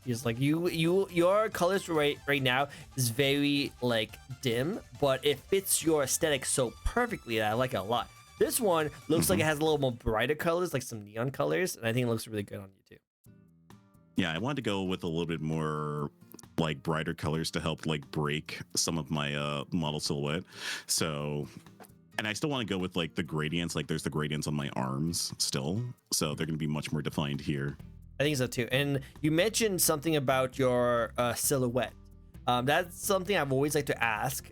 Because like your colors right now is very like dim, but it fits your aesthetic so perfectly that I like it a lot. This one looks like it has a little more brighter colors, like some neon colors, and I think it looks really good on you too. Yeah, I wanted to go with a little bit more like brighter colors to help like break some of my model silhouette. So. And I still want to go with like the gradients, like there's the gradients on my arms still. So they're going to be much more defined here. I think so too. And you mentioned something about your silhouette. That's something I've always liked to ask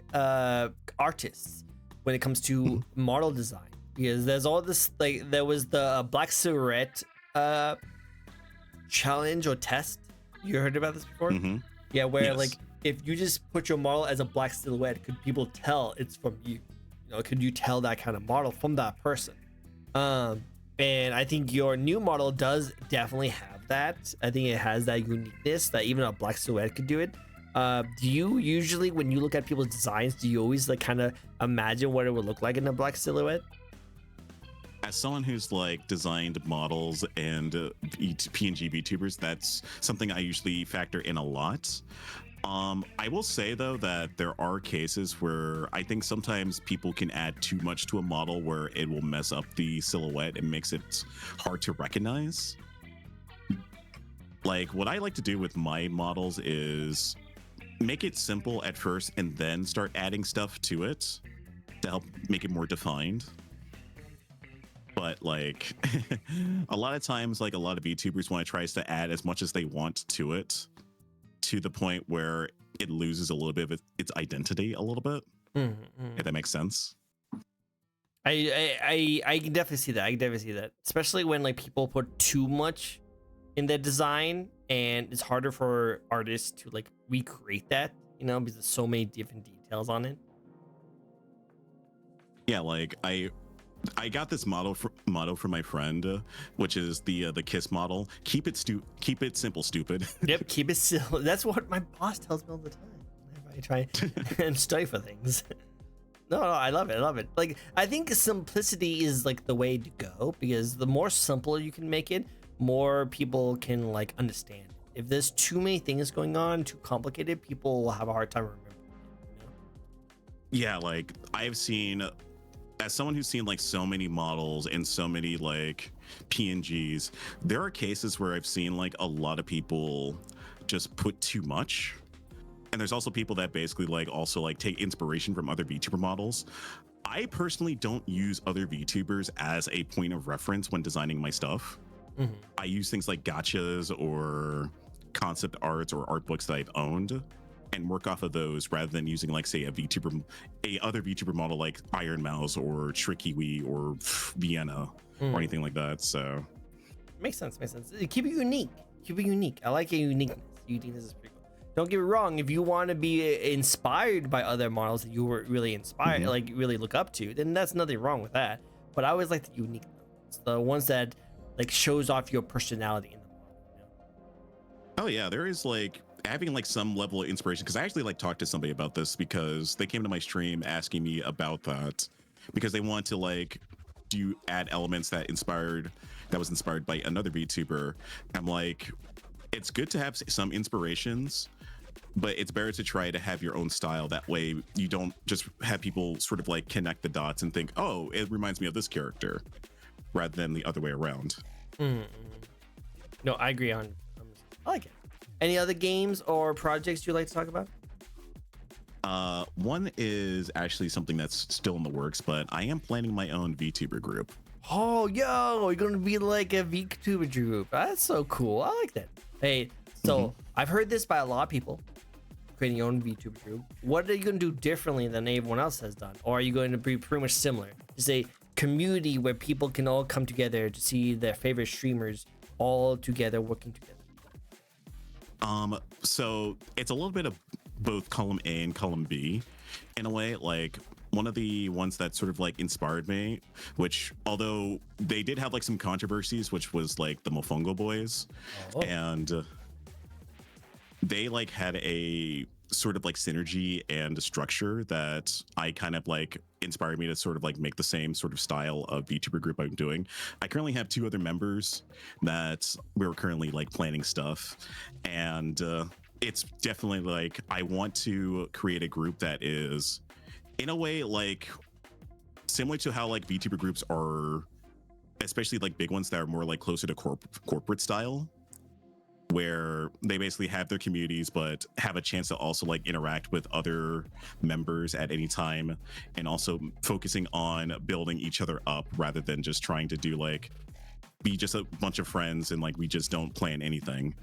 artists when it comes to model design. Because there's all this, like there was the black silhouette challenge or test. You heard about this before? Yeah, where yes. like if you just put your model as a black silhouette, could people tell it's from you? Could you tell that kind of model from that person? And I think your new model does definitely have that. I think it has that uniqueness that even a black silhouette could do it. Do you usually, when you look at people's designs, do you always like kind of imagine what it would look like in a black silhouette? As someone who's like designed models and PNG VTubers, that's something I usually factor in a lot. I will say though that there are cases where I think sometimes people can add too much to a model where it will mess up the silhouette and makes it hard to recognize. Like what I like to do with my models is make it simple at first and then start adding stuff to it to help make it more defined. But like a lot of times, like a lot of VTubers want to try to add as much as they want to it, to the point where it loses a little bit of its identity a little bit. If that makes sense. I can definitely see that. I can definitely see that, especially when like people put too much in their design, and it's harder for artists to like recreate that, you know, because there's so many different details on it. Yeah, like I got this motto from my friend, which is the KISS model. Keep it simple, stupid. Yep, keep it simple. That's what my boss tells me all the time whenever I try and study for things. No, I love it. I love it. Like, I think simplicity is like the way to go, because the more simple you can make it, more people can like understand. If there's too many things going on, too complicated, people will have a hard time remembering. You know? Yeah, like I've seen, as someone who's seen like so many models and so many like PNGs, there are cases where I've seen like a lot of people just put too much. And there's also people that basically like also like take inspiration from other VTuber models. I personally don't use other VTubers as a point of reference when designing my stuff. I use things like gachas or concept arts or art books that I've owned and work off of those rather than using like say a other VTuber model like Iron Mouse or TrickcoGaming or Vienna or anything like that. So makes sense. Keep it unique. I like a uniqueness. Uniqueness is pretty cool. Don't get me wrong. If you want to be inspired by other models that you were really inspired, like really look up to, then that's nothing wrong with that. But I always like the unique ones, the ones that like shows off your personality in the model. You know? Oh yeah, there is like having like some level of inspiration, because I actually like talked to somebody about this because they came to my stream asking me about that because they want to like add elements that was inspired by another VTuber. I'm like, it's good to have some inspirations, but it's better to try to have your own style. That way you don't just have people sort of like connect the dots and think, oh, it reminds me of this character, rather than the other way around. No, I agree on. I like it. Any other games or projects you'd like to talk about? One is actually something that's still in the works, but I am planning my own VTuber group. Oh, yo, you're gonna be like a VTuber group. That's so cool. I like that. Hey, so I've heard this by a lot of people, creating your own VTuber group. What are you gonna do differently than everyone else has done? Or are you going to be pretty much similar? Just a community where people can all come together to see their favorite streamers all together working together. So it's a little bit of both column A and column B in a way. Like one of the ones that sort of like inspired me, which although they did have like some controversies, which was like the Mofongo Boys. And they like had a sort of like synergy and structure that I kind of like inspired me to sort of like make the same sort of style of VTuber group I'm doing. I currently have 2 other members that we're currently like planning stuff, and it's definitely like I want to create a group that is in a way like similar to how like VTuber groups are, especially like big ones that are more like closer to corporate style, where they basically have their communities but have a chance to also like interact with other members at any time, and also focusing on building each other up rather than just trying to do like be just a bunch of friends and like we just don't plan anything.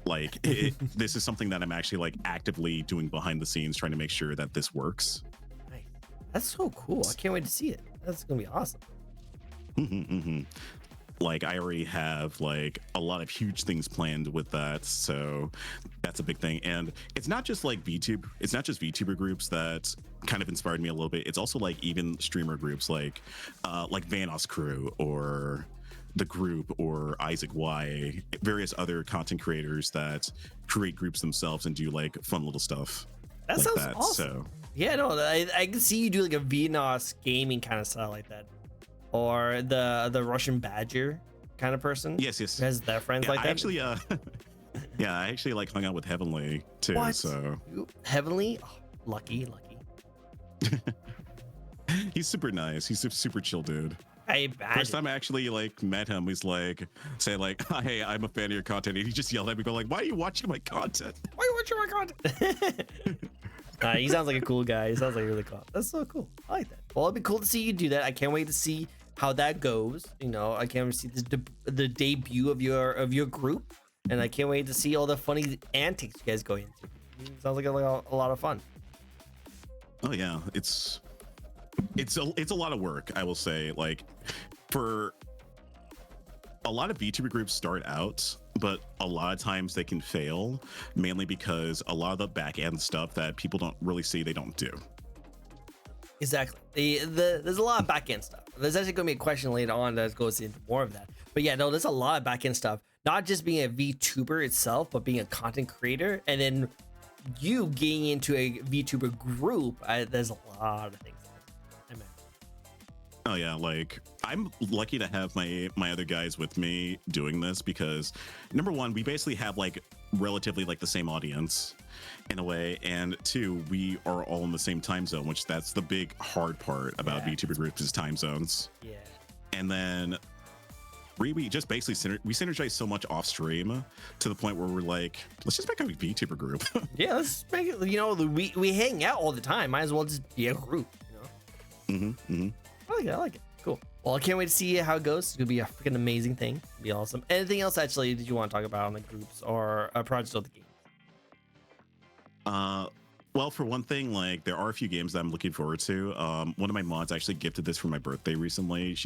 Like this is something that I'm actually like actively doing behind the scenes, trying to make sure that this works. Nice. That's so cool. I can't wait to see it. That's gonna be awesome. Like I already have like a lot of huge things planned with that, so that's a big thing. And it's not just like VTuber groups that kind of inspired me a little bit. It's also like even streamer groups like Vanos Crew or the group or Isaac Y, various other content creators that create groups themselves and do like fun little stuff. That like sounds that. awesome. So Yeah, no, I can see you do like a VNOS gaming kind of style like that, or the Russian Badger kind of person. yes, Who has their friends like I that. actually yeah, I actually like hung out with Heavenly too. What? So Heavenly, oh, lucky. he's super nice. He's a super chill dude. I First time I actually like met him, he's like say like, "Hey, I'm a fan of your content," and he just yelled at me, go like, "Why are you watching my content? Why are you watching my content?" He sounds like a cool guy. He sounds like really cool. That's so cool. I like that. Well, it'd be cool to see you do that. I can't wait to see how that goes. You know, I can't wait to see the debut of your group, and I can't wait to see all the funny antics you guys go into. It sounds like a lot of fun. Oh yeah, it's a lot of work, I will say. Like, for a lot of VTuber groups start out, but a lot of times they can fail, mainly because a lot of the back end stuff that people don't really see, they don't do. Exactly. There's a lot of back end stuff. There's actually going to be a question later on that goes into more of that. But yeah, no, there's a lot of back end stuff. Not just being a VTuber itself, but being a content creator, and then you getting into a VTuber group. There's a lot of things. Oh yeah, like I'm lucky to have my other guys with me doing this because number one, we basically have like relatively like the same audience in a way, and two, we are all in the same time zone, which that's the big hard part about VTuber groups is time zones. Yeah. And then we just basically we synergize so much off stream to the point where we're like, let's just make a VTuber group. Yeah, let's make it. You know, we hang out all the time. Might as well just be a group. You know. I like it. Cool. Well, I can't wait to see how it goes. It's gonna be a freaking amazing thing. It'll be awesome. Anything else actually did you want to talk about on the groups or projects of the game? Well, for one thing, like there are a few games that I'm looking forward to. One of my mods actually gifted this for my birthday recently.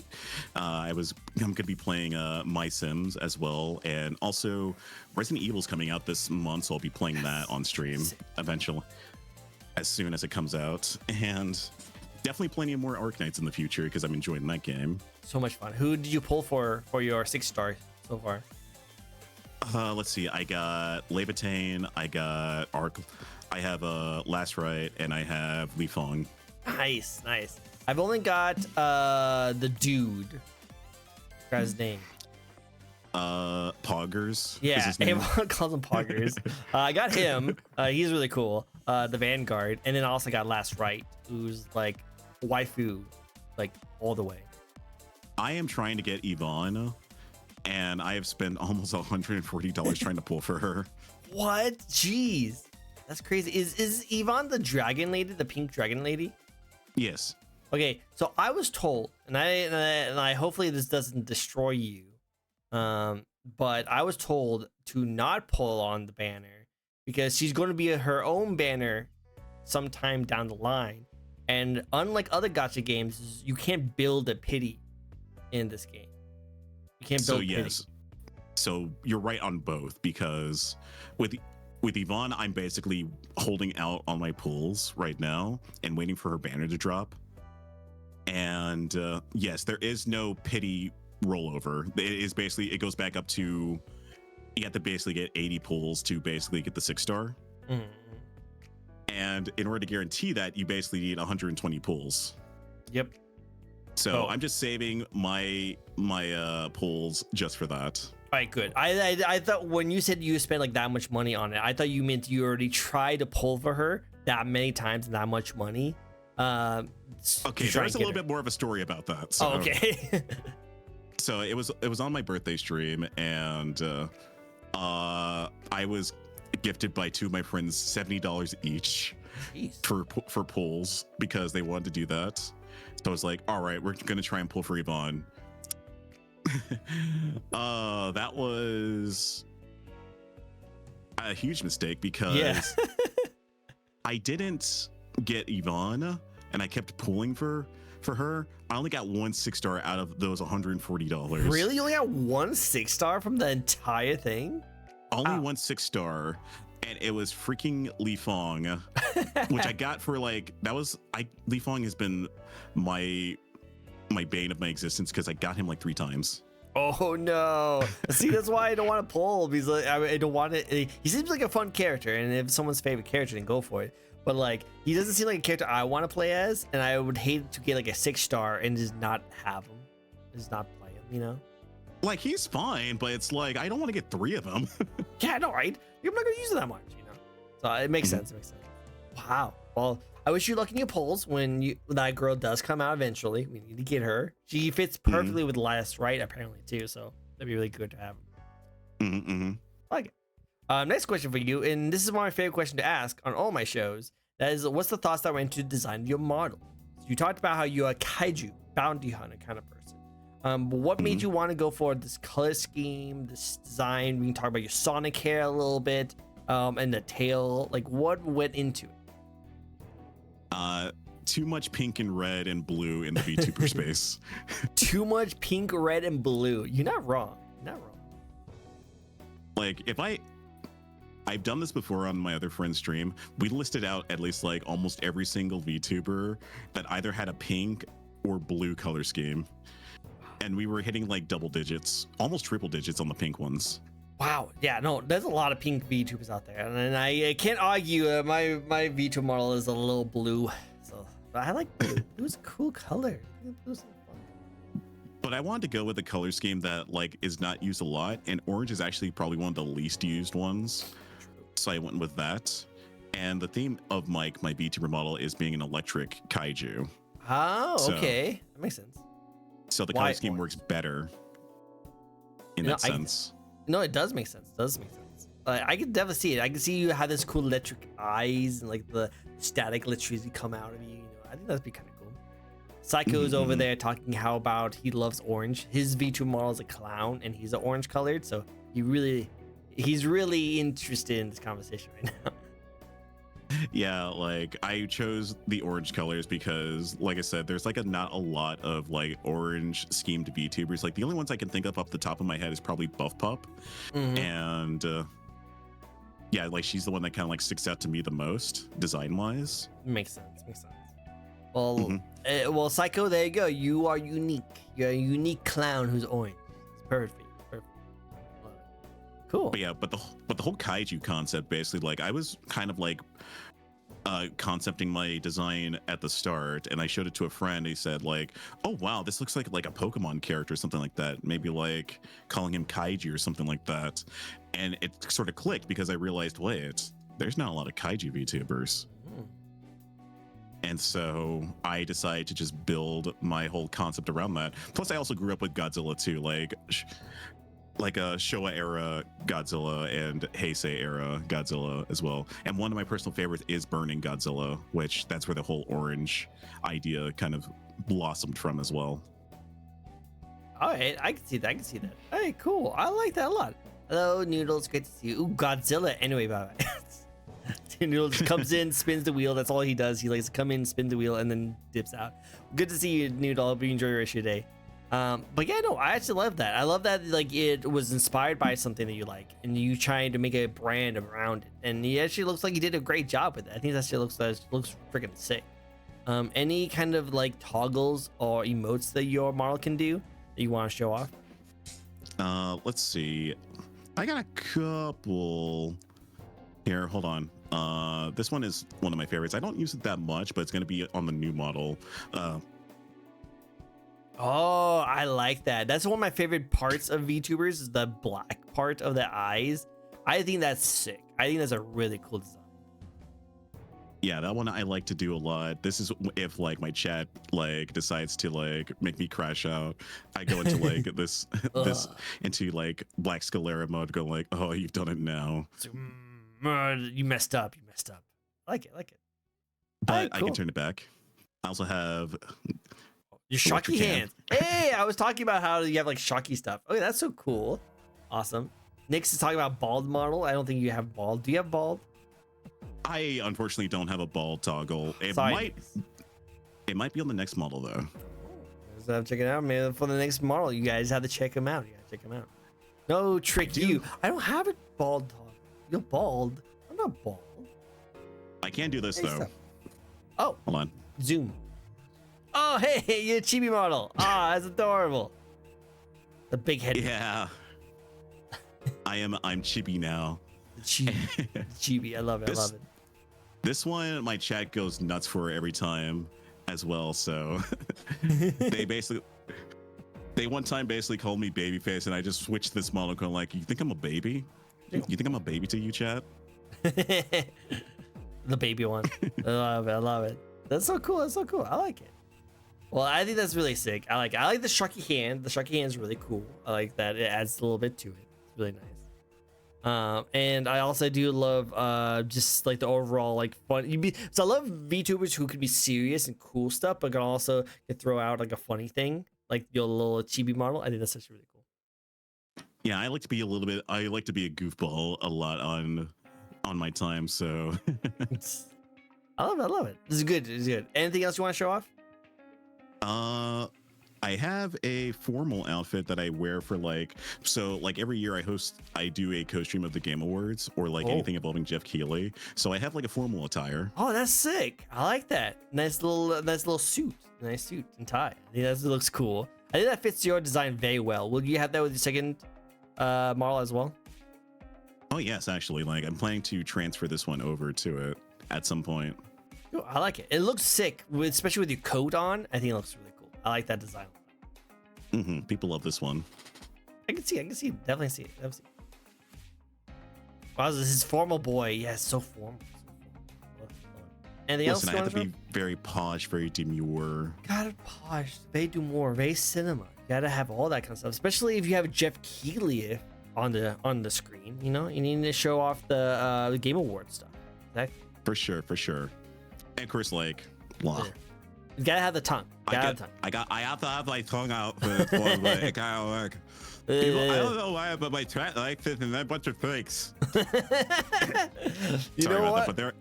I'm gonna be playing My Sims as well, and also Resident Evil's coming out this month, so I'll be playing that on stream eventually, as soon as it comes out. And definitely plenty of more Arknights in the future because I'm enjoying that game. So much fun. Who did you pull for your 6-star so far? Let's see. I got Levitane, I got Arc, I have Last Right, and I have Li Fong. Nice. I've only got the dude. Forgot his name. Poggers. Yeah, everyone calls him Poggers. I got him. He's really cool. The Vanguard, and then I also got Last Right, who's like waifu, like all the way. I am trying to get Yvonne, and I have spent almost $140 trying to pull for her. What? Jeez, that's crazy. Is Yvonne the dragon lady, the pink dragon lady? Yes. Okay, so I was told, and I hopefully this doesn't destroy you, but I was told to not pull on the banner because she's going to be her own banner sometime down the line. And unlike other gacha games, you can't build a pity in this game. You can't build pity. So you're right on both, because with Yvonne, I'm basically holding out on my pulls right now and waiting for her banner to drop. And yes, there is no pity rollover. It goes back up to, you have to basically get 80 pulls to basically get the 6-star. Mm-hmm. And in order to guarantee that, you basically need 120 pulls. Yep. So I'm just saving my pulls just for that. All right, good. I thought when you said you spent like that much money on it, I thought you meant you already tried to pull for her that many times and that much money. Okay, there's a little bit more of a story about that. So. Oh, okay. So it was on my birthday stream, and I was gifted by two of my friends $70 each for pulls because they wanted to do that. So I was like, all right, we're gonna try and pull for Yvonne. That was a huge mistake because I didn't get Yvonne, and I kept pulling for her. I only got one 6-star out of those $140. Really? You only got one 6-star from the entire thing? Only one 6-star, and it was freaking Li Fong, which I got for like, Li Fong has been my bane of my existence because I got him like 3 times. Oh no! See, that's why I don't want to pull, because like, I don't want it. He seems like a fun character, and if someone's favorite character, then go for it. But like, he doesn't seem like a character I want to play as, and I would hate to get like a 6-star and just not have him, just not play him. You know? Like, he's fine, but it's like I don't want to get 3 of them. Yeah, I know, right? I'm not gonna use it that much, you know. So it makes sense. It makes sense. Wow. Well, I wish you luck in your polls when that girl does come out eventually. We need to get her. She fits perfectly with Last Right, apparently, too. So that'd be really good to have. I like it. Next question for you, and this is one of my favorite questions to ask on all my shows. That is, what's the thoughts that went into design your model? So you talked about how you're a kaiju bounty hunter kind of person. But what made you want to go for this color scheme, this design? We can talk about your Sonic hair a little bit, and the tail. Like, what went into it? Too much pink and red and blue in the VTuber space. Too much pink, red, and blue. You're not wrong. You're not wrong. Like, I've done this before on my other friend's stream. We listed out at least like almost every single VTuber that either had a pink or blue color scheme. And we were hitting like double digits, almost triple digits on the pink ones. Wow. Yeah, no, there's a lot of pink VTubers out there. And I can't argue. My VTuber model is a little blue. So but I like blue. Blue's a cool color. Blue's fun. But I wanted to go with a color scheme that like is not used a lot. And orange is actually probably one of the least used ones. So I went with that. And the theme of my VTuber model is being an electric kaiju. Oh, okay. That makes sense. So the color scheme works better in that sense. No, it does make sense. It does make sense. I can definitely see it. I can see you have this cool electric eyes and like the static electricity come out of you. You know, I think that'd be kind of cool. Psycho's over there talking how about he loves orange. His V2 model is a clown and he's orange colored, so he's really interested in this conversation right now. Yeah, like I chose the orange colors because, like I said, there's like not a lot of like orange schemed VTubers. Like the only ones I can think of off the top of my head is probably Buff Pup, and yeah, like she's the one that kind of like sticks out to me the most design wise. Makes sense. Well, well, Psycho, there you go. You are unique. You're a unique clown who's orange. It's perfect. Love it. Cool. But yeah, but the whole kaiju concept, basically, like I was kind of like concepting my design at the start, and I showed it to a friend. He said like, oh wow, this looks like a Pokemon character or something like that, maybe like calling him Kaiju or something like that. And it sort of clicked because I realized, wait, there's not a lot of kaiju VTubers. And so I decided to just build my whole concept around that. Plus I also grew up with Godzilla too, like a Showa era Godzilla and Heisei era Godzilla as well. And one of my personal favorites is Burning Godzilla, which that's where the whole orange idea kind of blossomed from as well. All right, I can see that. Hey, cool. I like that a lot. Hello, Noodles. Great to see you. Ooh, Godzilla. Anyway, bye. Noodles comes in, spins the wheel. That's all he does. He likes to come in, spin the wheel, and then dips out. Good to see you, Noodle. Hope you enjoy your rest of your day. But yeah, no, I actually love that. I love that like it was inspired by something that you like, and you trying to make a brand around it. And he actually looks like he did a great job with it. I think that shit looks freaking sick. Any kind of like toggles or emotes that your model can do that you want to show off? Let's see. I got a couple here. Hold on. This one is one of my favorites. I don't use it that much, but it's going to be on the new model. Oh, I like that. That's one of my favorite parts of VTubers is the black part of the eyes. I think that's sick. I think that's a really cool design. Yeah, that one I like to do a lot. This is if like my chat like decides to like make me crash out. I go into like this into like Black Scalera mode, go like, oh, you've done it now. So, you messed up. I like it. But right, cool. I can turn it back. I also have your shocky hands. Hey, I was talking about how you have like shocky stuff. Okay, that's so cool. Awesome. Nick's is talking about bald model. I don't think you have bald. Do you have bald? I unfortunately don't have a bald toggle. It might be on the next model though. So I'm checking it out. Maybe for the next model, you guys have to check them out. No, trick you. I don't have a bald toggle. You're bald. I'm not bald. I can do this though. Stuff. Oh, hold on. Zoom. Oh, hey, you're a chibi model. Ah, that's adorable. The big head. Yeah. I'm chibi now. The chibi. The chibi. I love it. I love it. This one, my chat goes nuts for every time as well. So they one time basically called me babyface, and I just switched this monocle. Like, you think I'm a baby? You think I'm a baby to you, chat? The baby one. I love it. I love it. That's so cool. That's so cool. I like it. Well, I think that's really sick. I like the Sharky hand. The Sharky hand is really cool. I like that. It adds a little bit to it. It's really nice. And I also do love just like the overall like fun. So I love VTubers who could be serious and cool stuff, but can also throw out like a funny thing, like your little chibi model. I think that's actually really cool. Yeah, I like to be a goofball a lot on my time. So I love it. I love it. This is good. This is good. Anything else you want to show off? I have a formal outfit that I wear for like every year I do a co-stream of the Game Awards or like anything involving Jeff Keighley. So I have like a formal attire. Oh, that's sick. I like that. Nice little suit. Nice suit and tie. I think that looks cool. I think that fits your design very well. Will you have that with your second model as well? Oh yes, actually, like I'm planning to transfer this one over to it at some point. Ooh, I like it. It looks sick, especially with your coat on. I think it looks really cool. I like that design. People love this one. I can see it. Definitely see it. Wow, this is formal boy. Yeah, so formal. Anything else? I have to be very posh, very demure. Gotta posh, very demure, very cinema. You gotta have all that kind of stuff, especially if you have Jeff Keighley on the screen. You know, you need to show off the Game Award stuff. Exactly. For sure. And of course, like, blah. Yeah. You gotta have the tongue. I have to have my tongue out for this one, but it kind of like. People, I don't know why, but my chat likes it, and a bunch of freaks. You know what? That,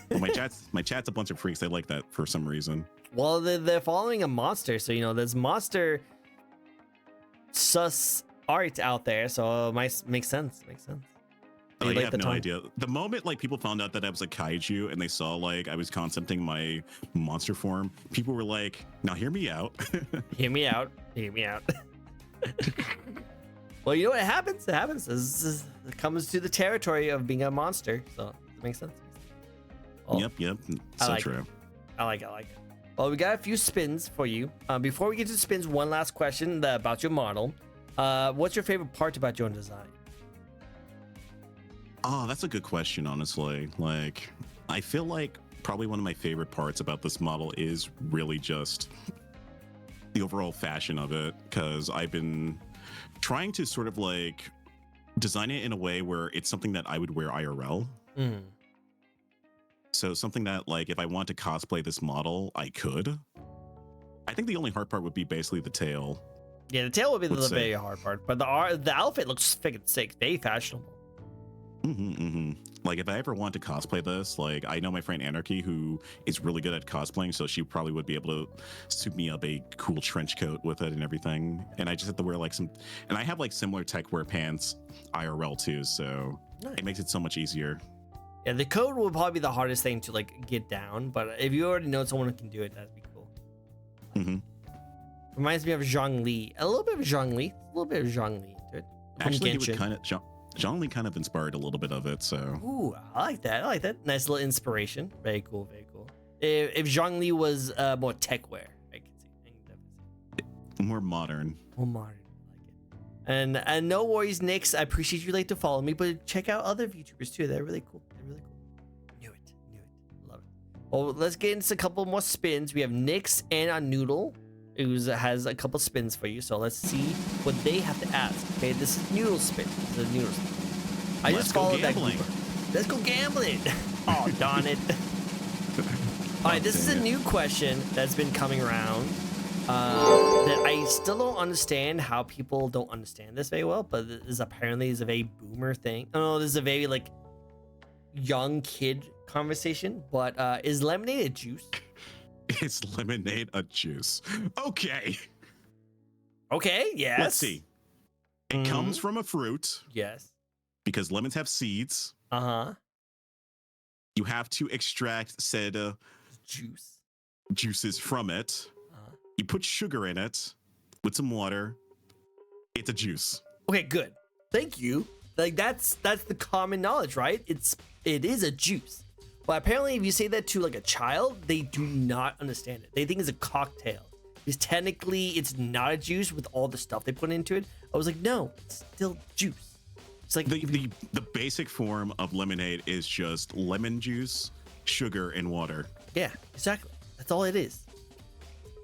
but my chat's a bunch of freaks. They like that for some reason. Well, they're following a monster, so you know there's monster sus art out there, so it might make sense. I have no idea. The moment like people found out that I was a kaiju and they saw like I was concepting my monster form, people were like, "Now hear me out." Hear me out. Well, you know what happens? It happens. It comes to the territory of being a monster, so it makes sense. Well, Yep. So true. I like it. Well, we got a few spins for you. Before we get to spins, one last question about your model. What's your favorite part about your own design? Oh, that's a good question, honestly. Like, I feel like probably one of my favorite parts about this model is really just the overall fashion of it, because I've been trying to sort of like design it in a way where it's something that I would wear IRL. So something that like if I want to cosplay this model, I could. I think the only hard part would be basically the tail. Yeah, the tail would be the very hard part, but the outfit looks freaking sick, very fashionable. Like if I ever want to cosplay this, like I know my friend Anarchy, who is really good at cosplaying, so she probably would be able to suit me up a cool trench coat with it and everything. And I just have to wear like and I have like similar tech wear pants IRL too, so It makes it so much easier. Yeah, the code will probably be the hardest thing to like get down, but if you already know someone who can do it, that'd be cool. Reminds me of Zhongli. A little bit of Zhongli to it. Actually, he would kind of Zhongli kind of inspired a little bit of it, so. Ooh, I like that. Nice little inspiration. Very cool. If Zhongli was more tech wear, I can see. More modern. I like it. And no worries, Nix. I appreciate you like to follow me, but check out other VTubers too. They're really cool. Knew it. Love it. Well, let's get into a couple more spins. We have Nix and a Noodle, who has a couple spins for you. So let's see what they have to ask. Okay, this is Noodle spin. I just followed that grouper. Let's go gambling. Oh, darn it. All right, this is a new question that's been coming around that I still don't understand how people don't understand this very well, but this apparently is a very boomer thing. Oh, this is a very like young kid conversation, but is lemonade a juice? Is lemonade a juice? Okay, yes. Let's see. It comes from a fruit. Yes. Because lemons have seeds. You have to extract said juices from it. You put sugar in it with some water. It's a juice. Okay, good. Thank you. Like that's the common knowledge, right? It is a juice. But apparently if you say that to like a child, they do not understand it. They think it's a cocktail. Because technically it's not a juice with all the stuff they put into it. I was like, no, it's still juice. It's like The basic form of lemonade is just lemon juice, sugar, and water. yeah, exactly. That's all it is.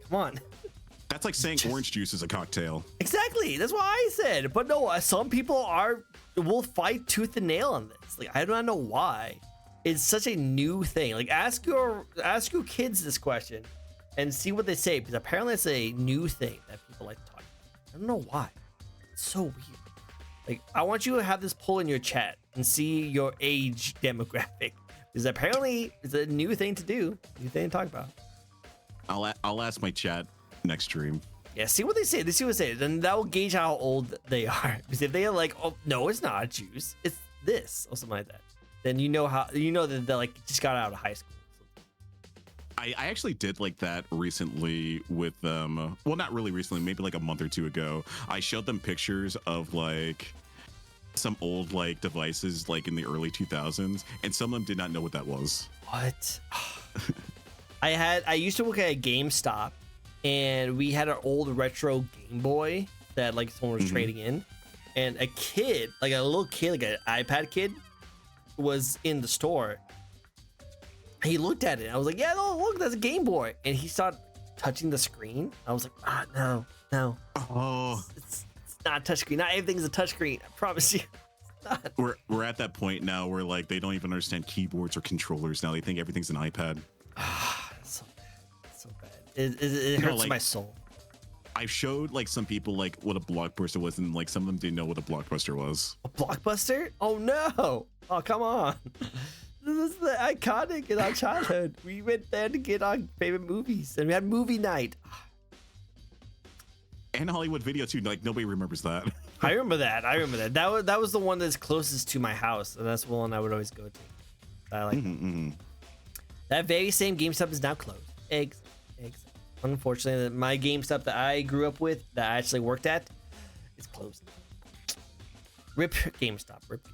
Come on. That's like saying orange juice is a cocktail. Exactly. That's what I said. But no, some people will fight tooth and nail on this. Like I do not know why. It's such a new thing. Like ask your kids this question and see what they say, because apparently it's a new thing that people like to talk about. I don't know why. It's so weird. Like I want you to have this poll in your chat and see your age demographic, because apparently it's a new thing to do, new thing to talk about. I'll ask my chat next stream. Yeah, see what they say. They see what they say. Then that will gauge how old they are. Because if they are like, oh no, it's not juice, it's this or something like that, then you know that they're like just got out of high school. I actually did like that recently with them. Well, not really recently, maybe like a month or two ago. I showed them pictures of like some old like devices like in the early 2000s, and some of them did not know what that was. What? I used to work at a GameStop, and we had an old retro Game Boy that like someone was trading in, and a kid, like a little kid, like an iPad kid, was in the store. He looked at it. I was like, yeah, no, look, that's a Game Boy. And he started touching the screen. I was like, no. Oh, It's not a touchscreen. Not everything's a touchscreen. I promise you. It's not. we're at that point now where like they don't even understand keyboards or controllers now. They think everything's an iPad. It's so bad. It's so bad. It hurts like, my soul. I showed like some people like what a Blockbuster was, and like some of them didn't know what a Blockbuster was. A Blockbuster? Oh no! Oh come on! This is the iconic in our childhood. We went there to get our favorite movies, and we had movie night. And Hollywood Video too. Like nobody remembers that. I remember that. That was the one that's closest to my house, and that's the one I would always go to. I like that very same GameStop is now closed. Eggs. Unfortunately, my GameStop that I grew up with, that I actually worked at, is closed. Rip GameStop. Rip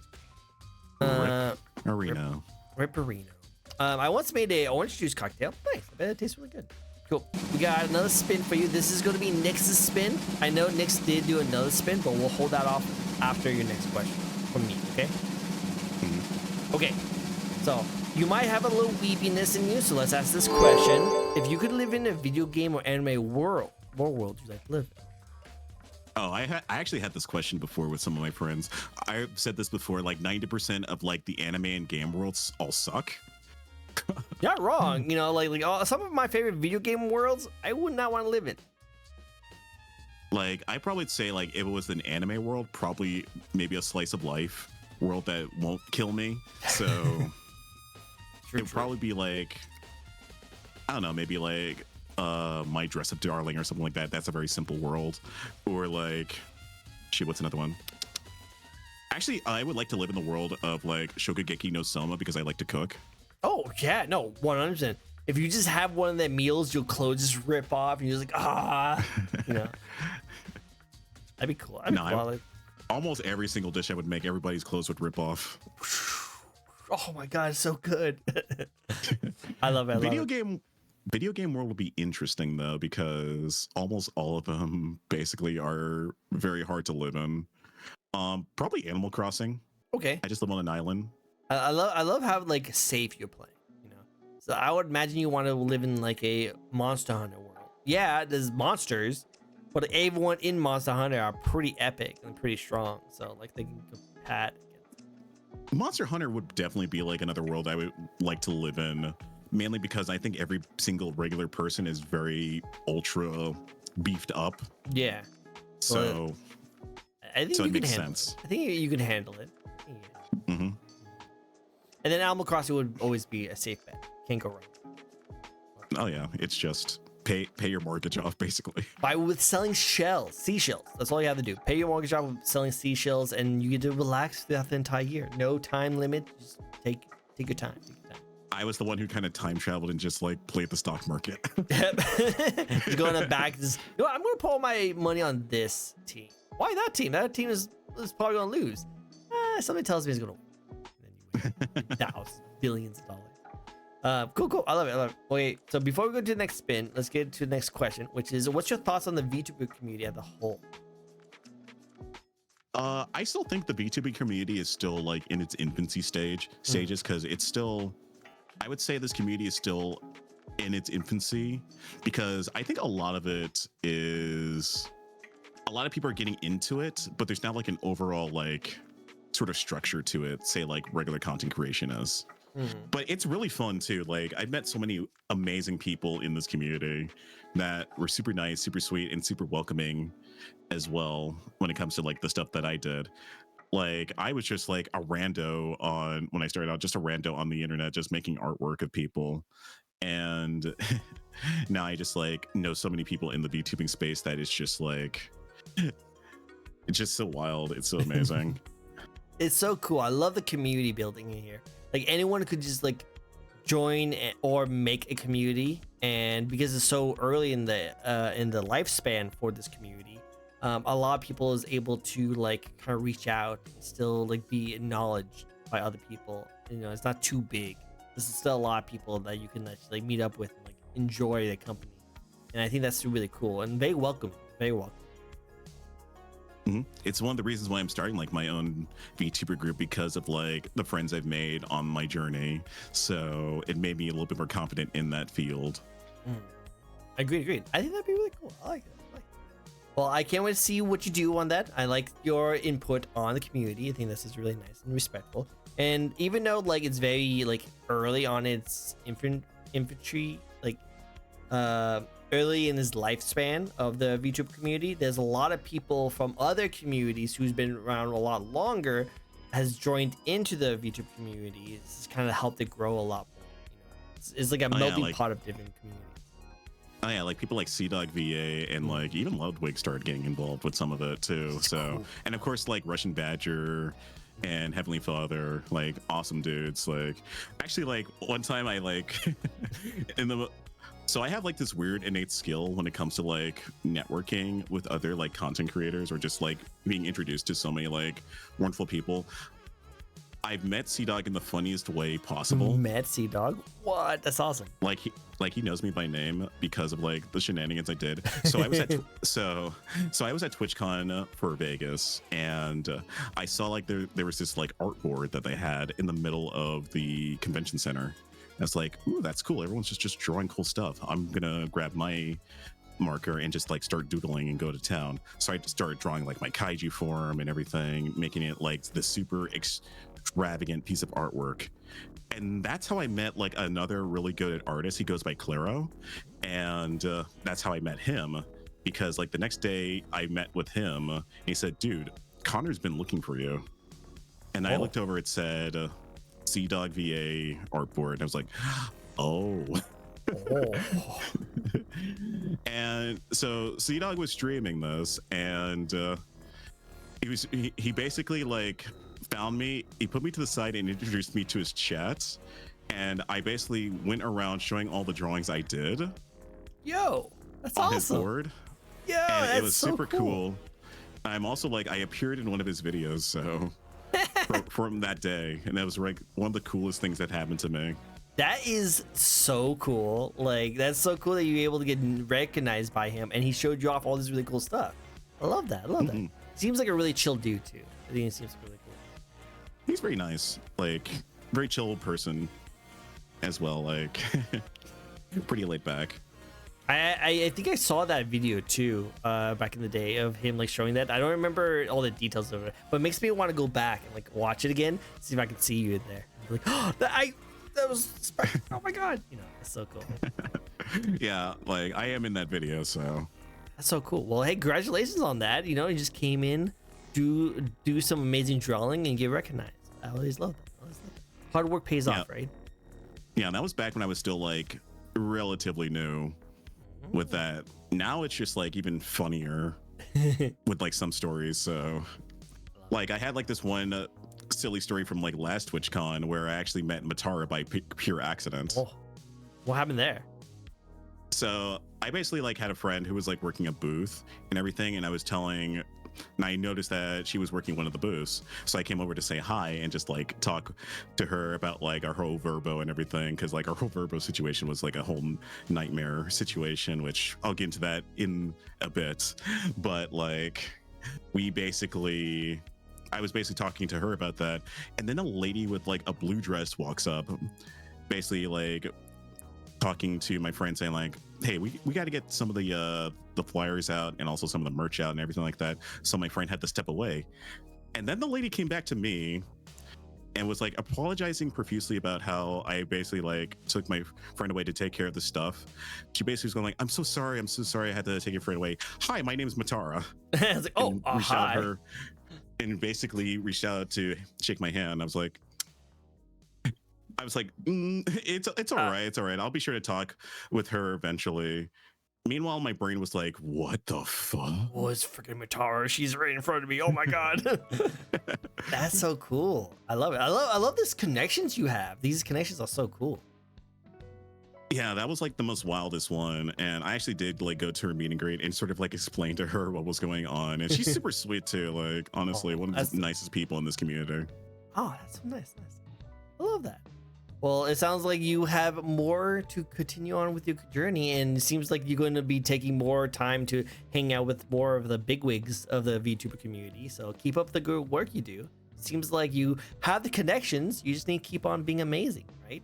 Arena. Ripperino. I once made a orange juice cocktail. Nice. I bet it tastes really good. Cool. We got another spin for you. This is going to be Nix's spin. I know Nix did do another spin, but we'll hold that off after your next question from me, okay? Okay. So, you might have a little weepiness in you, so let's ask this question. If you could live in a video game or anime world, what world would you like to live in? Oh, I actually had this question before with some of my friends. I've said this before, like 90% of like the anime and game worlds all suck. You're not wrong. You know, like some of my favorite video game worlds, I would not want to live in. Like, I probably say like if it was an anime world, probably maybe a slice of life world that won't kill me. So it would probably be like, I don't know, maybe like My Dress Up Darling or something like that. That's a very simple world. Or like, shit, what's another one? Actually, I would like to live in the world of like Shokugeki no Soma because I like to cook. Oh yeah, no, 100%. If you just have one of their meals, your clothes just rip off, and you're just like, you know, that'd be cool. Almost every single dish I would make, everybody's clothes would rip off. Oh my god, it's so good. I love it. Video game world would be interesting though, because almost all of them basically are very hard to live in. Probably Animal Crossing. Okay. I just live on an island. I love how like safe you're playing, you know. So I would imagine you want to live in like a Monster Hunter world. Yeah, there's monsters, but everyone in Monster Hunter are pretty epic and pretty strong. So like they can combat against. Monster Hunter would definitely be like another world I would like to live in, mainly because I think every single regular person is very ultra beefed up. Yeah. So I think it you can makes handle sense. it. I think you can handle it. Yeah. Mm-hmm. And then Animal Crossing would always be a safe bet. Can't go wrong. Oh yeah, it's just pay your mortgage off basically. With selling seashells. That's all you have to do. Pay your mortgage off with selling seashells, and you get to relax throughout the entire year. No time limit. Just take your time. I was the one who kind of time traveled and just like played the stock market. Just going to back this. You know, I'm going to put all my money on this team. Why that team? That team is probably going to lose. Something tells me it's going to win. And then you win thousands, billions of dollars. Cool. I love it. Okay, so before we go to the next spin, let's get to the next question, which is, what's your thoughts on the VTuber community as a whole? I still think the VTuber community is still like in its infancy stages, because it's still, I would say this community is still in its infancy, because I think a lot of it is, a lot of people are getting into it, but there's not like an overall like sort of structure to it, say like regular content creation is. But it's really fun too. Like, I've met so many amazing people in this community that were super nice, super sweet, and super welcoming as well when it comes to like the stuff that I did. Like, I was just like a rando on, when I started out, just a rando on the internet, just making artwork of people. And now I just like know so many people in the VTubing space that it's just like, it's just so wild. It's so amazing. It's so cool. I love the community building in here. Like, anyone could just like join or make a community, and because it's so early in the lifespan for this community, a lot of people is able to like kind of reach out and still like be acknowledged by other people. You know, it's not too big. This is still a lot of people that you can actually like meet up with and like enjoy the company, and I think that's really cool and very welcome. It's one of the reasons why I'm starting like my own VTuber group, because of like the friends I've made on my journey. So it made me a little bit more confident in that field. Agreed. I think that'd be really cool. I like it. Well, I can't wait to see what you do on that. I like your input on the community. I think this is really nice and respectful. And even though like it's very like early on its infantry, like early in his lifespan of the VTuber community, there's a lot of people from other communities who's been around a lot longer has joined into the VTuber community. It's kind of helped it grow a lot more. You know, it's like a melting pot of different communities. Oh yeah, like people like CDog VA and like even Ludwig started getting involved with some of it too. So cool. And of course like Russian Badger and Heavenly Father, like awesome dudes. Like actually, like one time I like so I have like this weird innate skill when it comes to like networking with other like content creators, or just like being introduced to so many like wonderful people. I've met CDog in the funniest way possible. Met CDog? What? That's awesome. Like he knows me by name because of like the shenanigans I did. So I was at I was at TwitchCon for Vegas, and I saw like there was this like art board that they had in the middle of the convention center. I was like, ooh, that's cool. Everyone's just drawing cool stuff. I'm gonna grab my marker and just like start doodling and go to town. So I started drawing like my kaiju form and everything, making it like this super extravagant piece of artwork. And that's how I met like another really good artist. He goes by Claro, and that's how I met him, because like the next day I met with him and he said, dude, Connor's been looking for you. And I looked over, it said CDog VA artboard, and I was like, oh. And so CDog was streaming this, and he basically like found me. He put me to the side and introduced me to his chat, and I basically went around showing all the drawings I did. Yo, that's on awesome. His board. Yo, and that's it was so super cool. I'm also like, I appeared in one of his videos, so from that day, and that was like one of the coolest things that happened to me. That is so cool. Like, that's so cool that you were able to get recognized by him, and he showed you off all this really cool stuff. I love that. That. Seems like a really chill dude too. I think he seems really cool. He's very nice, like very chill person as well. Like pretty laid back. I think I saw that video too back in the day of him like showing that. I don't remember all the details of it, but it makes me want to go back and like watch it again, see if I can see you in there. Like, oh, that was oh my god, you know, it's so cool. Yeah, like I am in that video, so that's so cool. Well, hey, congratulations on that. You know, you just came in, do some amazing drawing and get recognized. I always love that. Hard work pays off, right? Yeah, and that was back when I was still like relatively new with that. Now it's just like even funnier with like some stories. So like I had like this one silly story from like last TwitchCon where I actually met Matara by pure accident. Oh, what happened there? So I basically like had a friend who was like working a booth and everything, and I noticed that she was working one of the booths. So I came over to say hi and just like talk to her about like our whole Verbo and everything, because like our whole Verbo situation was like a whole nightmare situation, which I'll get into that in a bit. But like I was basically talking to her about that, and then a lady with like a blue dress walks up, basically like talking to my friend saying like, hey, we got to get some of the flyers out and also some of the merch out and everything like that. So my friend had to step away, and then the lady came back to me and was like apologizing profusely about how I basically like took my friend away to take care of the stuff. She basically was going like, I'm so sorry I had to take your friend away. Hi, my name is Matara. I was like, oh, hi. Her and basically reached out to shake my hand. I was like, it's all right. It's all right. I'll be sure to talk with her eventually. Meanwhile, my brain was like, what the fuck? Oh, it's freaking Matara. She's right in front of me. Oh my God. That's so cool. I love it. I love these connections you have. These connections are so cool. Yeah, that was like the most wildest one. And I actually did like go to her meet and greet and sort of like explain to her what was going on. And she's super sweet too. Like, honestly, one of the nicest people in this community. Oh, that's so nice. I love that. Well, it sounds like you have more to continue on with your journey, and it seems like you're going to be taking more time to hang out with more of the bigwigs of the VTuber community. So keep up the good work you do. Seems like you have the connections. You just need to keep on being amazing, right?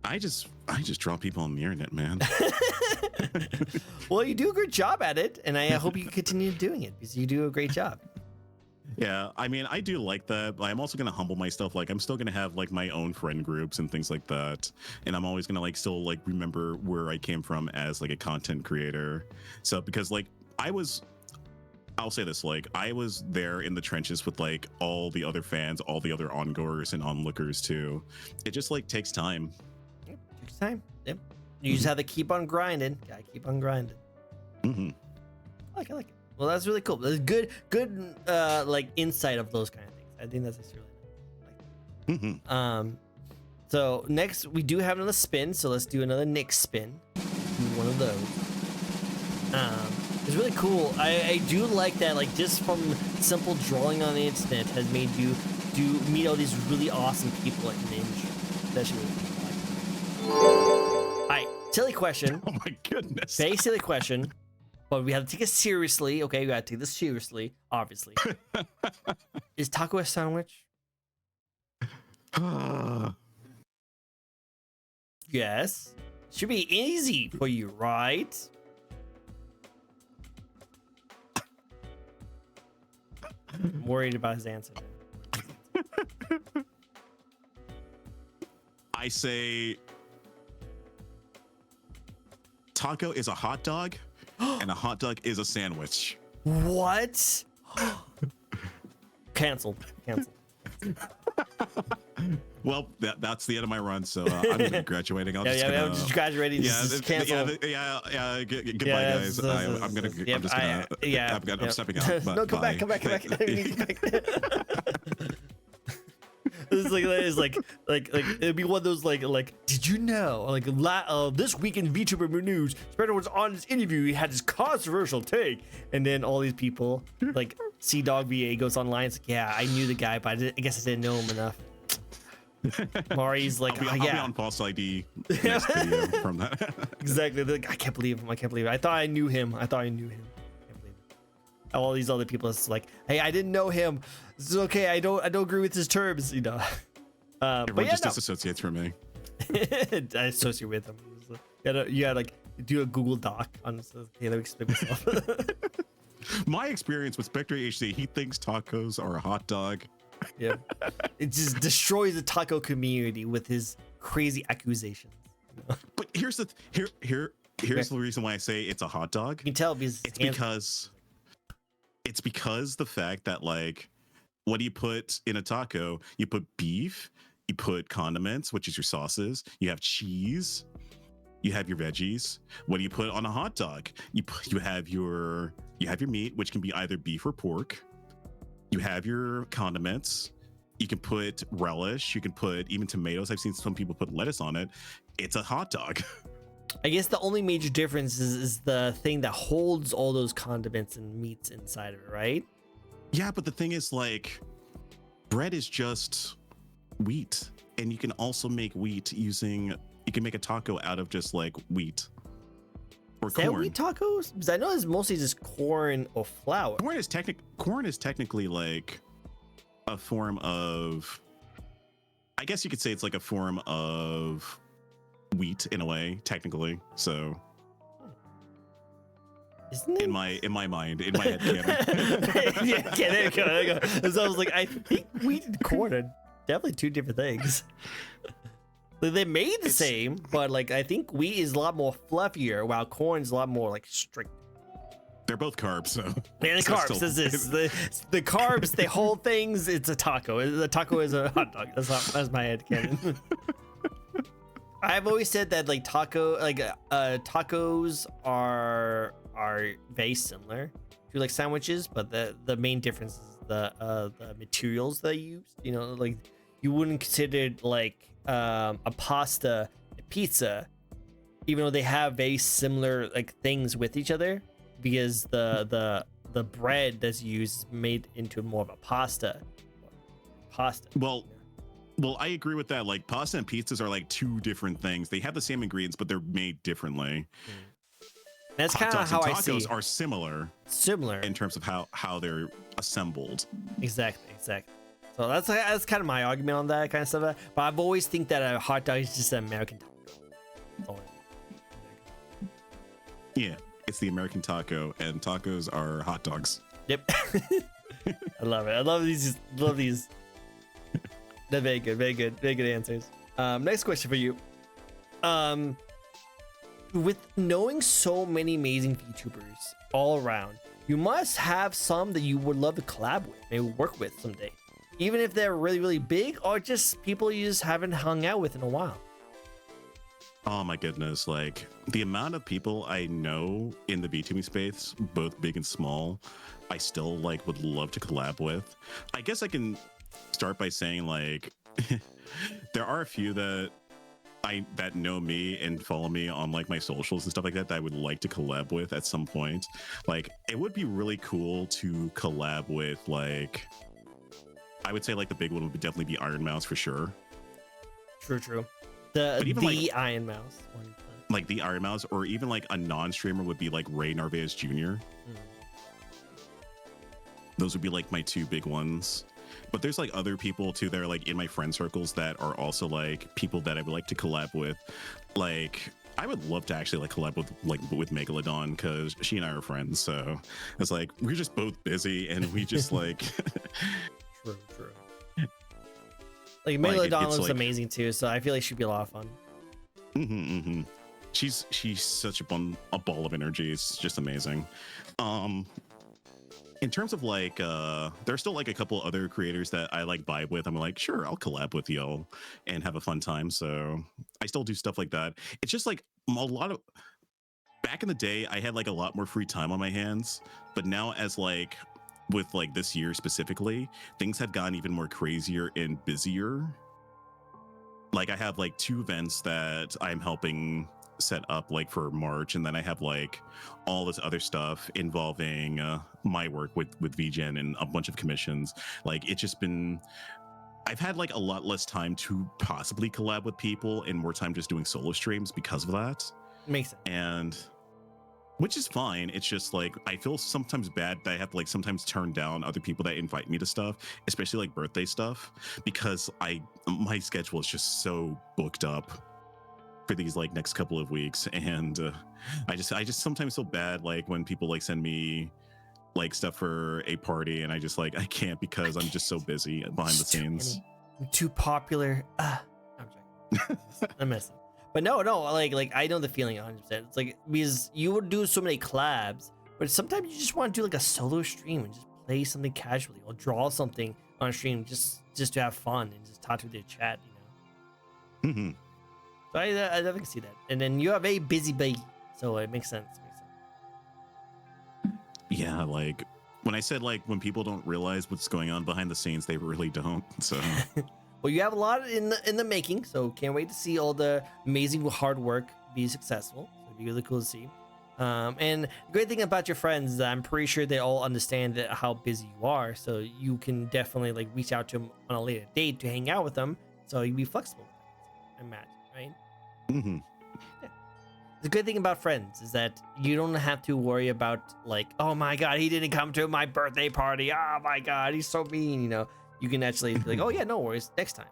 I just draw people on the internet, man. Well, you do a great job at it, and I hope you continue doing it because you do a great job. Yeah, I mean, I do like that, but I'm also going to humble myself. Like, I'm still going to have like my own friend groups and things like that. And I'm always going to like still like remember where I came from as like a content creator. So because like I'll say this, like I was there in the trenches with like all the other fans, all the other ongoers and onlookers too. It just like takes time. Yep, takes time. Yep. You just have to keep on grinding. Gotta keep on grinding. Mm-hmm. I like it. Well, that's really cool. That's good like insight of those kind of things. I think that's really nice. Mm-hmm. So next we do have another spin, so let's do another Nick spin. Do one of those. It's really cool. I do like that, like just from simple drawing on the internet has made you meet all these really awesome people in the industry. That's really cool. Alright, silly question. Oh my goodness. Very silly question. But we have to take it seriously. Okay, we gotta take this seriously, obviously. Is taco a sandwich? Yes. Should be easy for you, right? I'm worried about his answer. I say taco is a hot dog and a hot dog is a sandwich. What? Canceled. Well, that's the end of my run, so I'm gonna be graduating. I'm just graduating. Yeah, cancel. Goodbye, guys. I'm stepping out. No, come back. It's like it'd be one of those like did you know this week in VTuber news, Spreader was on his interview, he had his controversial take, and then all these people like Sea Dog VA goes online, it's like, yeah, I knew the guy, but I guess I didn't know him enough. Mari's like, I'll be on false ID next video from that. Exactly. They're like, I can't believe him. I thought I knew him. I can't believe it. All these other people, it's like, hey, I didn't know him. This is okay. I don't agree with his terms, you know. Everyone just disassociates from me. I associate with him. You gotta like do a Google Doc on this. Okay, let me explain myself. My experience with Spectre HD, he thinks tacos are a hot dog. Yeah, it just destroys the taco community with his crazy accusations. But here's the reason why I say it's a hot dog. You can tell because it's because the fact that like, what do you put in a taco? You put beef, you put condiments, which is your sauces. You have cheese, you have your veggies. What do you put on a hot dog? You have your meat, which can be either beef or pork. You have your condiments, You can put relish. You can put even tomatoes. I've seen some people put lettuce on it. It's a hot dog. I guess the only major difference is the thing that holds all those condiments and meats inside of it, right? Yeah, but the thing is, like, bread is just wheat, and you can also make wheat using. You can make a taco out of just like wheat or Is corn. that wheat tacos? Because I know it's mostly just corn or flour. Corn is technically like a form of. I guess you could say it's like a form of wheat in a way, technically. So. Isn't it? In my mind, in my head canon. Yeah, okay, there you go. There you go. So I was like, I think wheat and corn are definitely two different things. Like, they're made the same, but like I think wheat is a lot more fluffier, while corn is a lot more like strict. They're both carbs, so. Yeah, the so carbs. still- This is the carbs. They hold things. It's a taco. The taco is a hot dog. That's my head canon. I've always said that like tacos are very similar to like sandwiches, but the main difference is the materials they use. You know, like you wouldn't consider it like a pasta, a pizza, even though they have very similar like things with each other, because the bread that's used is made into more of a pasta. Well, I agree with that. Like pasta and pizzas are like two different things. They have the same ingredients, but they're made differently. That's Hot kind of dogs how and I tacos see. are similar in terms of how they're assembled. Exactly. So that's kind of my argument on that kind of stuff. But I've always think that a hot dog is just an American taco. That's all it is. Yeah, it's the American taco, and tacos are hot dogs. Yep. I love it. I love these. They're very good answers. Next question for you. With knowing so many amazing VTubers all around, you must have some that you would love to collab with, maybe work with someday, even if they're really big or just people you just haven't hung out with in a while. Oh my goodness, like the amount of people I know in the VTubing space, both big and small, I still like would love to collab with. I guess I can start by saying like there are a few that know me and follow me on like my socials and stuff like that I would like to collab with at some point. Like it would be really cool to collab with, like I would say like the big one would definitely be Iron Mouse for sure. True. The Iron Mouse one. Like the Iron Mouse, or even like a non-streamer would be like Ray Narvaez Jr. Those would be like my two big ones. But there's like other people too that are like in my friend circles that are also like people that I would like to collab with. Like I would love to actually like collab with Megalodon, because she and I are friends. So it's like we're just both busy and we just like True. Like Megalodon looks like, amazing too, so I feel like she'd be a lot of fun. She's such a ball of energy. It's just amazing. In terms of like there's still like a couple other creators that I like vibe with. I'm like, sure, I'll collab with y'all and have a fun time. So I still do stuff like that. It's just like a lot of back in the day I had like a lot more free time on my hands, but now as like with like this year specifically, things have gotten even more crazier and busier. Like I have like 2 events that I'm helping set up like for March, and then I have like all this other stuff involving my work with VGen and a bunch of commissions. Like it's just been, I've had like a lot less time to possibly collab with people and more time just doing solo streams because of that. Makes sense. And which is fine. It's just like I feel sometimes bad that I have to like sometimes turn down other people that invite me to stuff, especially like birthday stuff, because my schedule is just so booked up for these like next couple of weeks. And I just sometimes feel bad like when people like send me like stuff for a party and I just like I can't because I'm just so busy behind the scenes. I'm too popular. I'm joking. I'm messing. But no, like I know the feeling 100%. It's like because you would do so many collabs, but sometimes you just want to do like a solo stream and just play something casually or draw something on stream just to have fun and just talk to the chat, you know. So I definitely see that. And then you have a busy baby, so it makes sense. Yeah, like when I said like when people don't realize what's going on behind the scenes, they really don't. So Well, you have a lot in the making, so can't wait to see all the amazing hard work be successful. So it'd be really cool to see. And the great thing about your friends is that I'm pretty sure they all understand that how busy you are, so you can definitely like reach out to them on a later date to hang out with them. So you be flexible with it, I imagine, right? mm-hmm. The good thing about friends is that you don't have to worry about like, oh my god, he didn't come to my birthday party. Oh my god, he's so mean. You know, you can actually be like, oh yeah, no worries, next time.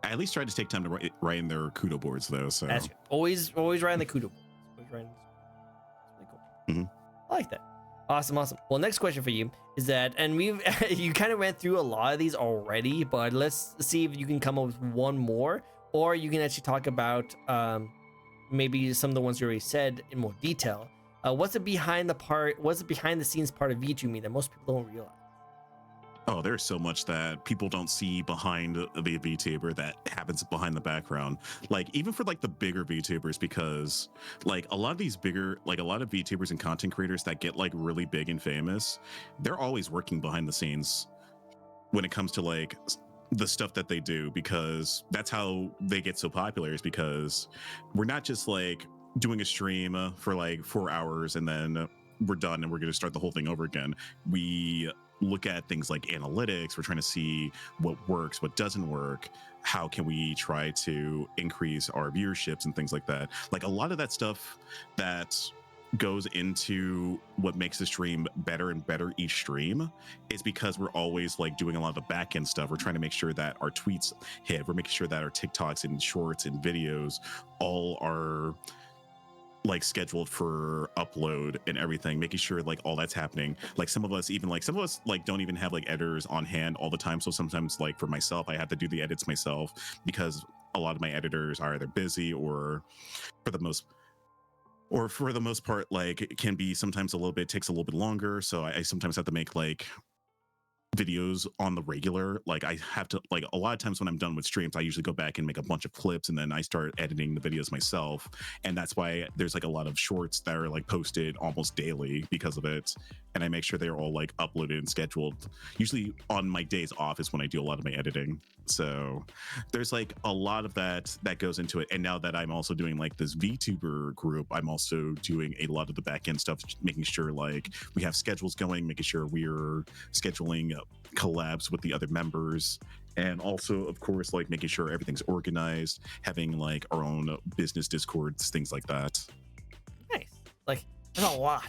I at least tried to take time to write in their kudo boards though. So That's good. Always write in the kudo. Always write in the It's really cool. I like that. Awesome. Well, next question for you is that, and we've you kind of went through a lot of these already, but let's see if you can come up with one more, or you can actually talk about maybe some of the ones you already said in more detail. What's the behind the scenes part of VTubing that most people don't realize? Oh, there's so much that people don't see behind the VTuber that happens behind the background. Like even for like the bigger VTubers, because like a lot of these bigger, like a lot of VTubers and content creators that get like really big and famous, they're always working behind the scenes when it comes to like the stuff that they do, because that's how they get so popular, is because we're not just like doing a stream for like 4 hours and then we're done and we're going to start the whole thing over again. We look at things like analytics. We're trying to see what works, what doesn't work. How can we try to increase our viewerships and things like that? Like a lot of that stuff that goes into what makes the stream better and better each stream is because we're always like doing a lot of the back end stuff. We're trying to make sure that our tweets hit. We're making sure that our TikToks and shorts and videos all are like scheduled for upload and everything, making sure like all that's happening. Like some of us like don't even have like editors on hand all the time. So sometimes like for myself, I have to do the edits myself because a lot of my editors are either busy or for the most part, like it can be sometimes takes a little bit longer. So I sometimes have to make like videos on the regular. Like I have to, like a lot of times when I'm done with streams, I usually go back and make a bunch of clips and then I start editing the videos myself. And that's why there's like a lot of shorts that are like posted almost daily because of it. And I make sure they're all like uploaded and scheduled. Usually on my days off is when I do a lot of my editing. So there's like a lot of that goes into it. And now that I'm also doing like this VTuber group, I'm also doing a lot of the back end stuff, making sure like we have schedules going, making sure we're scheduling collabs with the other members, and also of course like making sure everything's organized, having like our own business discords, things like that. Nice. Like there's a lot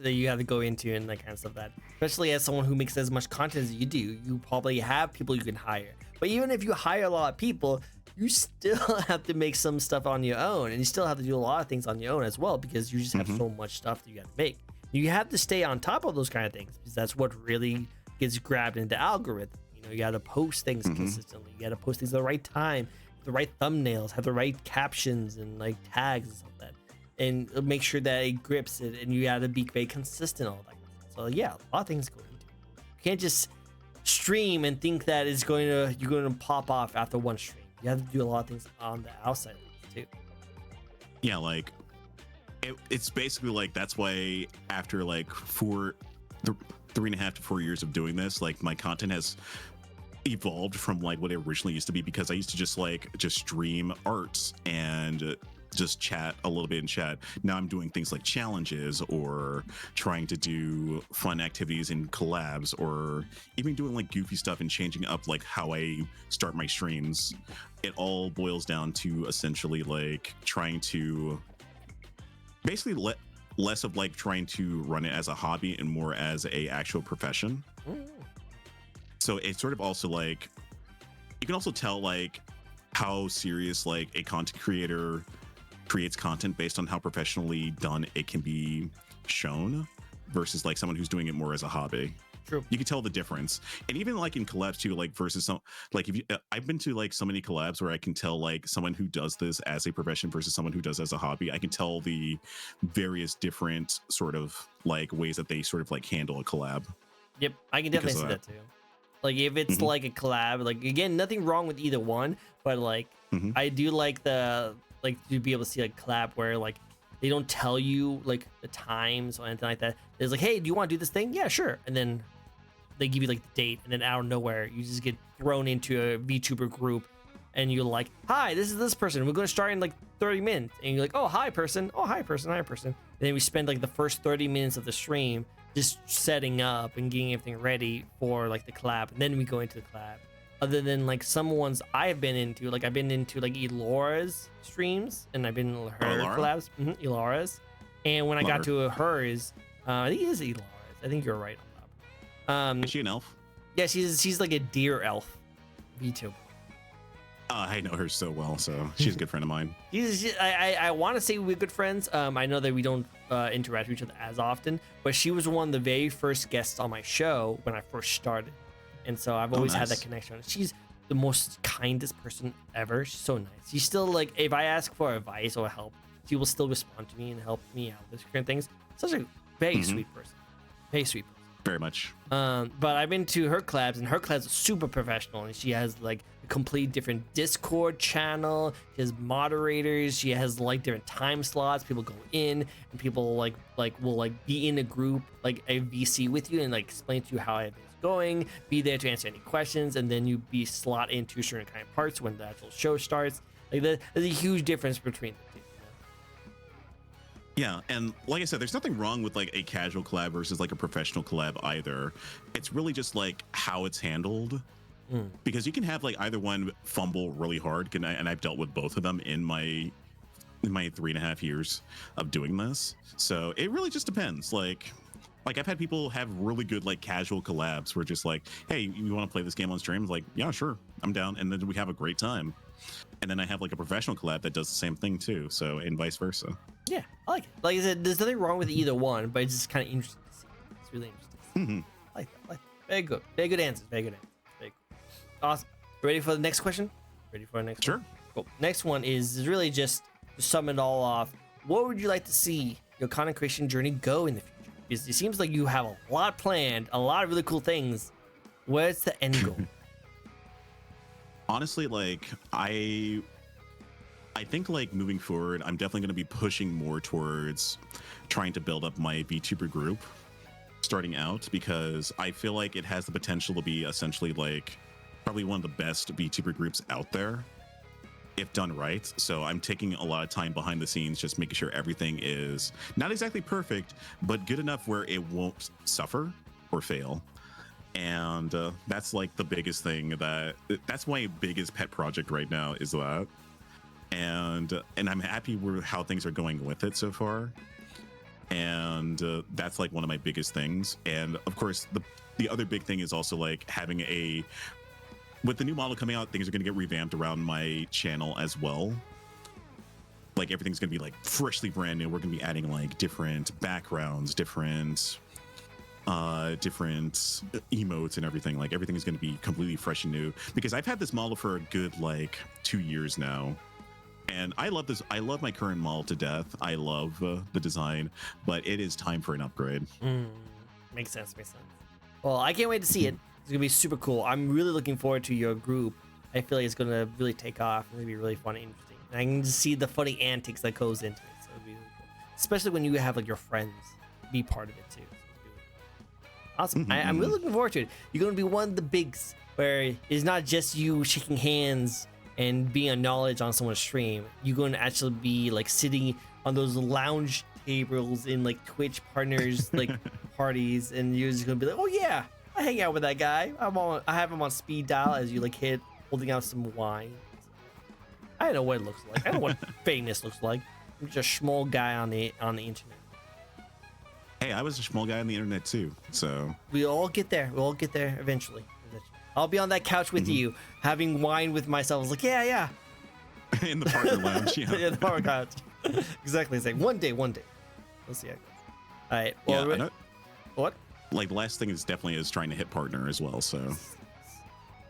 that you have to go into and that kind of stuff. That especially as someone who makes as much content as you do, you probably have people you can hire. But even if you hire a lot of people, you still have to make some stuff on your own, and you still have to do a lot of things on your own as well, because you just have so much stuff that you have to make. You have to stay on top of those kind of things, because that's what really gets grabbed into the algorithm. You know, you got to post things consistently. You got to post things at the right time, the right thumbnails, have the right captions and like tags and stuff like that, and make sure that it grips it. And you got to be very consistent, all that. So yeah, a lot of things go into it. You can't just stream and think that you're going to pop off after one stream. You have to do a lot of things on the outside too. Yeah, like it's basically like that's why after like 3.5 to 4 years of doing this, like my content has evolved from like what it originally used to be, because I used to just stream arts and just chat a little bit in chat. Now I'm doing things like challenges or trying to do fun activities and collabs, or even doing like goofy stuff and changing up like how I start my streams. It all boils down to essentially like trying to basically less of like trying to run it as a hobby and more as a actual profession. So it's sort of also like you can also tell like how serious like a content creator creates content based on how professionally done it can be shown versus like someone who's doing it more as a hobby. True. You can tell the difference. And even like in collabs too, like versus some, like if you, I've been to like so many collabs where I can tell like someone who does this as a profession versus someone who does as a hobby. I can tell the various different sort of like ways that they sort of like handle a collab. Yep, I can definitely see that too. Like if it's like a collab, like again, nothing wrong with either one, but like I do like to be able to see like collab where like they don't tell you like the times or anything like that. It's like, hey, do you want to do this thing? Yeah, sure. And then they give you like the date, and then out of nowhere you just get thrown into a VTuber group, and you're like, hi, this is this person, we're going to start in like 30 minutes, and you're like, oh, hi person, oh, hi person, hi person. And then we spend like the first 30 minutes of the stream just setting up and getting everything ready for like the collab, and then we go into the collab. Other than like some ones I've been into, like I've been into like Elora's streams, and I've been in her collabs. Elora's, and when I got to hers, I think it is Elora's, I think you're right on that. Is she an elf? Yeah, she's like a deer elf VTuber. I know her so well, so she's a good friend of mine. I want to say we're good friends. I know that we don't interact with each other as often, but she was one of the very first guests on my show when I first started, and so I've always had that connection. She's the most kindest person ever. She's so nice. She's still like, if I ask for advice or help, she will still respond to me and help me out with different things. Such a very sweet person. Very sweet person. Very much. But I've been to her collabs, and her collabs are super professional, and she has like a complete different Discord channel. She has moderators. She has like different time slots. People go in, and people like will like be in a group, like a VC with you, and like explain to you how everything's going. Be there to answer any questions, and then you be slot into certain kind of parts when the actual show starts. Like there's a huge difference between the two. Yeah, and like I said, there's nothing wrong with like a casual collab versus like a professional collab either. It's really just like how it's handled, because you can have like either one fumble really hard, and I've dealt with both of them in my 3.5 years of doing this. So it really just depends. Like I've had people have really good like casual collabs where just like, hey, you want to play this game on stream? It's like, yeah, sure, I'm down, and then we have a great time. And then I have like a professional collab that does the same thing too. So, and vice versa. Yeah, I like it. Like I said, there's nothing wrong with either one, but it's just kind of interesting to see. It's really interesting to see. I like that. I like that. Very good. Very good answers. Very good answers. Very good. Awesome. Ready for the next question? Ready for the next one? Sure. Cool. Next one is really just to sum it all off. What would you like to see your content creation journey go in the future? Because it seems like you have a lot planned, a lot of really cool things. Where's the end goal? Honestly, like I think like moving forward, I'm definitely going to be pushing more towards trying to build up my VTuber group starting out, because I feel like it has the potential to be essentially like probably one of the best VTuber groups out there if done right. So I'm taking a lot of time behind the scenes, just making sure everything is not exactly perfect, but good enough where it won't suffer or fail. And that's like the biggest thing that's my biggest pet project right now, is that. And I'm happy with how things are going with it so far. And that's like one of my biggest things. And of course, the other big thing is also like having with the new model coming out, things are going to get revamped around my channel as well. Like everything's going to be like freshly brand new. We're going to be adding like different backgrounds, different emotes and everything. Like everything is going to be completely fresh and new, because I've had this model for a good like 2 years now, and I love this. I love my current model to death. I love the design, but it is time for an upgrade. Makes sense. Well, I can't wait to see it. It's gonna be super cool. I'm really looking forward to your group. I feel like it's gonna really take off. It's gonna be really fun and interesting. And I can just see the funny antics that goes into it. So it'll be really cool, especially when you have like your friends be part of it too. Awesome. I'm really looking forward to it. You're going to be one of the bigs where it's not just you shaking hands and being a knowledge on someone's stream. You're going to actually be like sitting on those lounge tables in like Twitch partners like parties, and you're just going to be like, oh yeah, I hang out with that guy. I have him on speed dial as you like holding out some wine. I don't know what it looks like. I don't know what famous looks like. I'm just a small guy on the internet. Hey, I was a small guy on the internet too, so we all get there. We'll all get there eventually. I'll be on that couch with you, having wine with myself. I was like, yeah. In the partner lounge, yeah. In the partner couch. Exactly. It's like one day. We'll see how it goes. All right. Well, yeah, what? Like the last thing is definitely trying to hit partner as well. So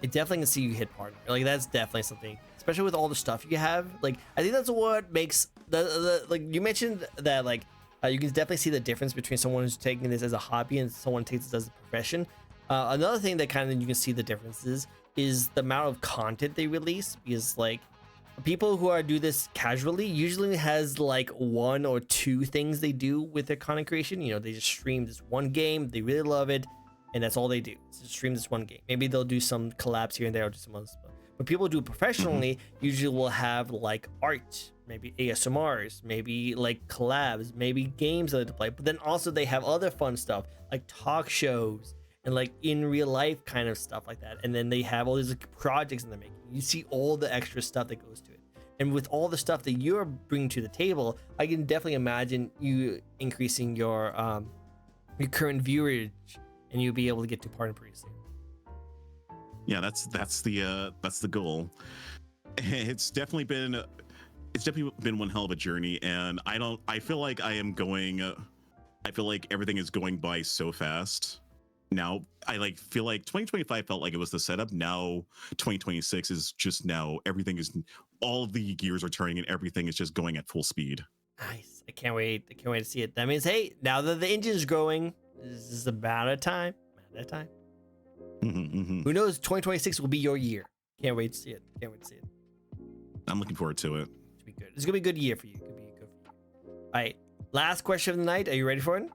it definitely can see you hit partner. Like that's definitely something, especially with all the stuff you have. Like I think that's what makes the like you mentioned that like. You can definitely see the difference between someone who's taking this as a hobby and someone who takes this as a profession. Another thing that kind of you can see the differences is the amount of content they release, because like people who do this casually usually has like 1 or 2 things they do with their content creation. You know, they just stream this one game, they really love it, and that's all they do. Just stream this one game. Maybe they'll do some collabs here and there or do some other stuff. But people who do it professionally usually will have like art, maybe ASMRs, maybe like collabs, maybe games that they play. But then also they have other fun stuff like talk shows and like in real life kind of stuff like that. And then they have all these like, projects in the making. You see all the extra stuff that goes to it. And with all the stuff that you're bringing to the table, I can definitely imagine you increasing your current viewerage, and you'll be able to get to partner pretty soon. Yeah, that's the goal. It's definitely been one hell of a journey, and I feel like everything is going by so fast. Now I feel like 2025 felt like it was the setup. Now 2026 is just all of the gears are turning and everything is just going at full speed. Nice. I can't wait to see it. That means, hey, now that the engine's growing, this is about a time. Who knows? 2026 will be your year. Can't wait to see it. I'm looking forward to it. It's be good. It's gonna be a good year for you. All right. Last question of the night. Are you ready for it?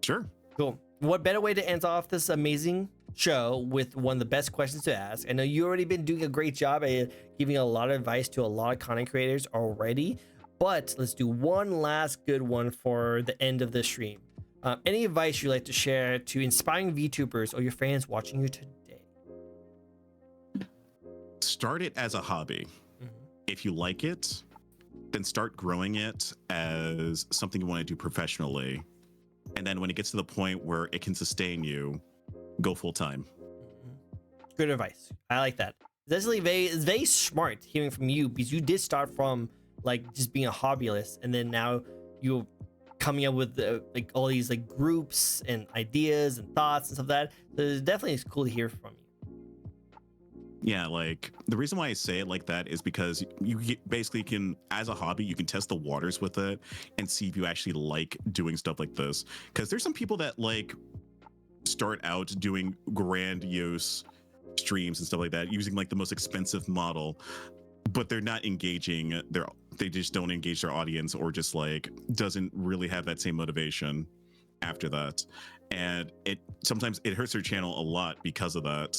Sure. Cool. What better way to end off this amazing show with one of the best questions to ask? I know you already been doing a great job at giving a lot of advice to a lot of content creators already, but let's do one last good one for the end of the stream. Any advice you'd like to share to inspiring VTubers or your fans watching you today? Start it as a hobby. If you like it, then start growing it as something you want to do professionally. And then when it gets to the point where it can sustain you, go full time. Good advice. I like that. It's very smart hearing from you, because you did start from like just being a hobbyist, and then now you're coming up with like all these like groups and ideas and thoughts and stuff like that. So it's definitely cool to hear from you. Yeah, like the reason why I say it like that is because basically can, as a hobby, you can test the waters with it and see if you actually like doing stuff like this. Because there's some people that like start out doing grandiose streams and stuff like that using like the most expensive model, but they're not engaging they just don't engage their audience, or just like doesn't really have that same motivation after that. And sometimes it hurts their channel a lot because of that.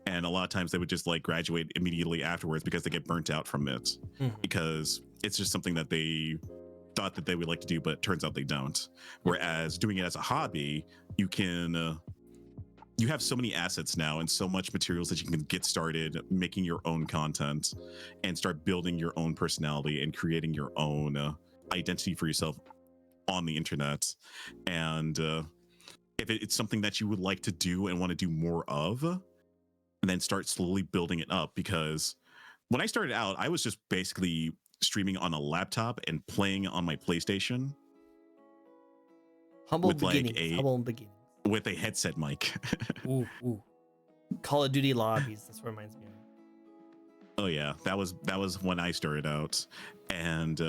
And a lot of times they would just like graduate immediately afterwards because they get burnt out from it, because it's just something that they thought that they would like to do, but it turns out they don't. Whereas doing it as a hobby, you can you have so many assets now and so much materials that you can get started making your own content and start building your own personality and creating your own identity for yourself on the internet. And if it's something that you would like to do and want to do more of, and then start slowly building it up. Because when I started out, I was just basically streaming on a laptop and playing on my PlayStation. Humble beginnings. With a headset mic. Ooh. Call of Duty lobbies. That's what reminds me of. Oh yeah, that was when I started out, and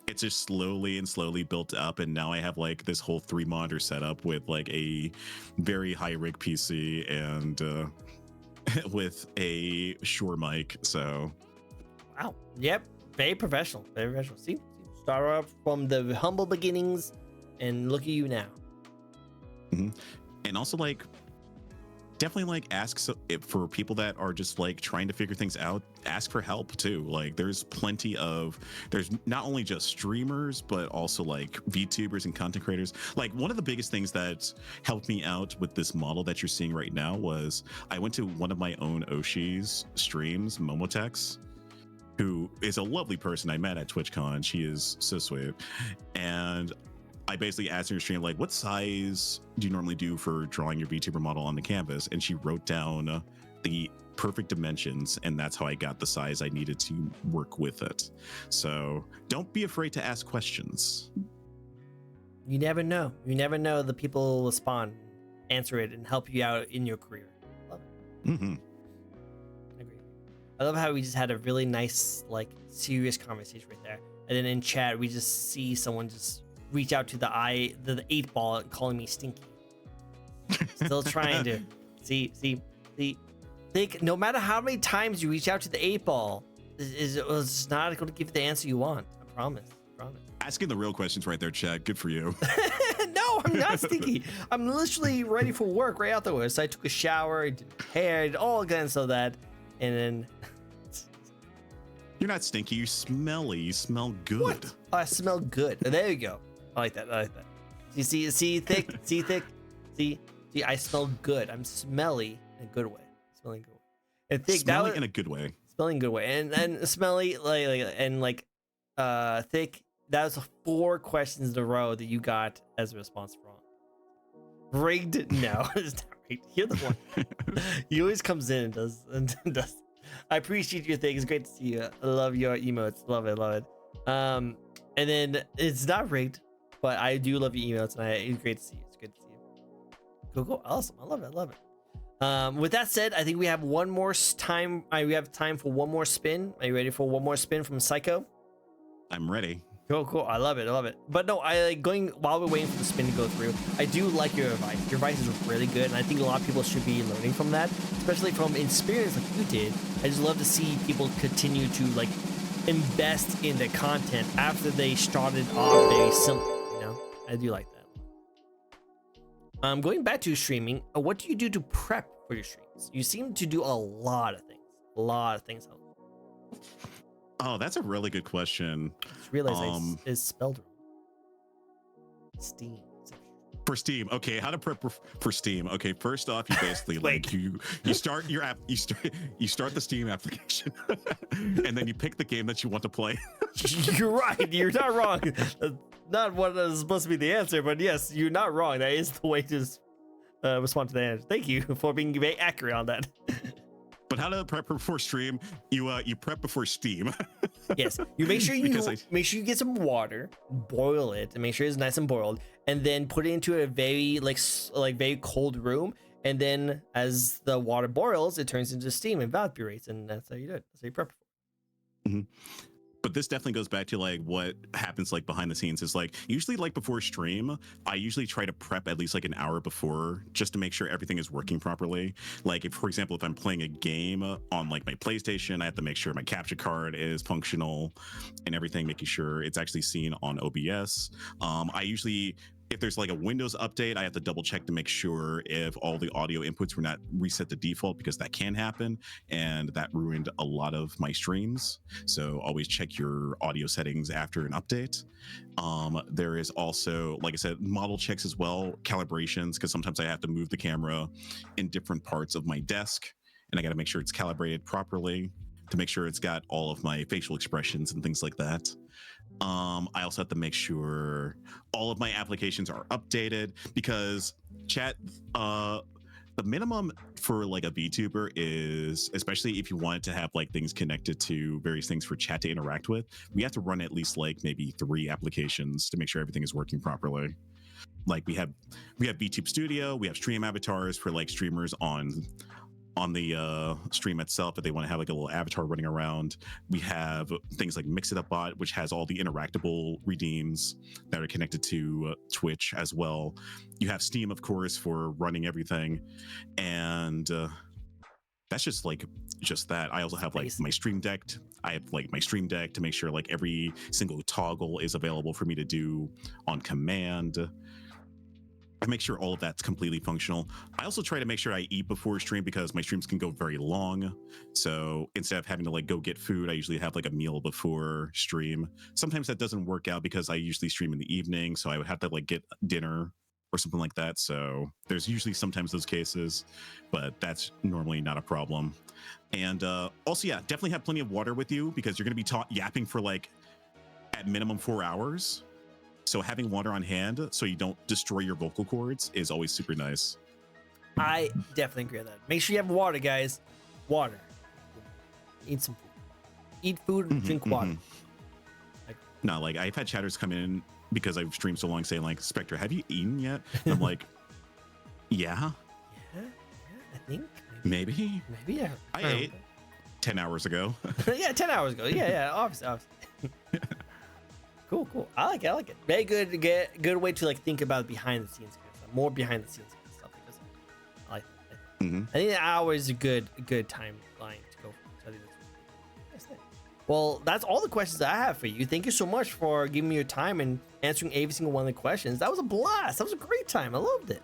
it's just slowly built up, and now I have like this whole 3-monitor setup with like a very high rig PC and with a Shure mic. So wow. Yep. Very professional. See, start off from the humble beginnings and look at you now. And also like definitely like ask for people that are just like trying to figure things out, ask for help too. Like there's not only just streamers, but also like VTubers and content creators. Like one of the biggest things that helped me out with this model that you're seeing right now was I went to one of my own Oshi's streams, Momotex, who is a lovely person I met at TwitchCon. She is so sweet. And I basically asked her in stream, like, what size do you normally do for drawing your VTuber model on the canvas? And she wrote down the perfect dimensions, and that's how I got the size I needed to work with it. So don't be afraid to ask questions. You never know. The people will spawn, answer it, and help you out in your career. Love it. Agree. I love how we just had a really nice, like, serious conversation right there. And then in chat, we just see someone just reach out to the 8-ball calling me stinky. Still trying to see. Think no matter how many times you reach out to the 8-ball, it's not going to give you the answer you want. I promise. Asking the real questions right there, Chad. Good for you. No, I'm not stinky. I'm literally ready for work right afterwards. So I took a shower, did hair, did all kinds of that, and then. You're not stinky. You're smelly. You smell good. What? Oh, I smell good. There you go. I like that. You see, thick. See, I smell good. I'm smelly in a good way. Smelling good way. And thick. Smelly in a good way. Smelling good way. And smelly thick. That was 4 questions in a row that you got as a response wrong. Rigged? No, it's not rigged. You're the one. He always comes in and does. I appreciate your thing. It's great to see you. I love your emotes. Love it. And then it's not rigged, but I do love your emotes, and it's great to see you. It's good to see you. Cool. Awesome. I love it. With that said, I think we have one more time. We have time for one more spin. Are you ready for one more spin from Psycho? I'm ready. Cool. I love it. But no, I like going while we're waiting for the spin to go through. I do like your advice. Your advice is really good, and I think a lot of people should be learning from that, especially from experience like you did. I just love to see people continue to like invest in the content after they started off very simple. You know, I do like that. Going back to streaming, what do you do to prep for your streams? You seem to do a lot of things. Oh, that's a really good question. I just realized it's spelled wrong. Steam. For Steam, okay. How to prep for Steam? Okay, first off, you basically like you start your app. You start the Steam application, and then you pick the game that you want to play. You're right. You're not wrong. Not what is supposed to be the answer, but yes, you're not wrong. That is the way to respond to the answer. Thank you for being very accurate on that. But how to prep before stream? You prep before Steam. Yes, you make sure you get some water, boil it, and make sure it's nice and boiled, and then put it into a very very cold room. And then as the water boils, it turns into steam and evaporates, and that's how you do it. That's how you prep it. Mm-hmm. But this definitely goes back to like what happens like behind the scenes is like usually like before stream, I usually try to prep at least like an hour before just to make sure everything is working properly. Like if, for example, if I'm playing a game on like my PlayStation, I have to make sure my capture card is functional and everything, making sure it's actually seen on OBS. I usually, if there's like a Windows update, I have to double check to make sure if all the audio inputs were not reset to default, because that can happen, and that ruined a lot of my streams. So always check your audio settings after an update. There is also, like I said, model checks as well, calibrations, because sometimes I have to move the camera in different parts of my desk, and I got to make sure it's calibrated properly to make sure it's got all of my facial expressions and things like that. I also have to make sure all of my applications are updated, because chat, the minimum for like a VTuber is, especially if you want to have like things connected to various things for chat to interact with, we have to run at least like maybe 3 applications to make sure everything is working properly. Like we have VTube Studio, we have stream avatars for like streamers on the stream itself if they want to have like a little avatar running around. We have things like Mix It Up Bot, which has all the interactable redeems that are connected to Twitch as well. You have Steam, of course, for running everything, and that's just that. I also have like my Stream Deck. I have like my Stream Deck to make sure like every single toggle is available for me to do on command. I make sure all of that's completely functional. I also try to make sure I eat before stream, because my streams can go very long. So instead of having to like go get food, I usually have like a meal before stream. Sometimes that doesn't work out because I usually stream in the evening, so I would have to like get dinner or something like that. So there's usually sometimes those cases, but that's normally not a problem. And also, yeah, definitely have plenty of water with you, because you're going to be yapping for like at minimum 4 hours. So having water on hand so you don't destroy your vocal cords is always super nice. I definitely agree with that. Make sure you have water, guys. Water. Eat some food. Eat food, drink water. No, like I've had chatters come in because I've streamed so long saying like, Spectre, have you eaten yet? And I'm like, yeah. Yeah, I think. Maybe. I ate 10 hours ago. Yeah, 10 hours ago. Yeah, obviously. Cool. I like it. Very good way to like think about behind the scenes kind of stuff. More behind the scenes kind of stuff. Because I like it. I think an hour is a good timeline to go. So I think that's nice. Well, that's all the questions I have for you. Thank you so much for giving me your time and answering every single one of the questions. That was a blast. That was a great time. I loved it.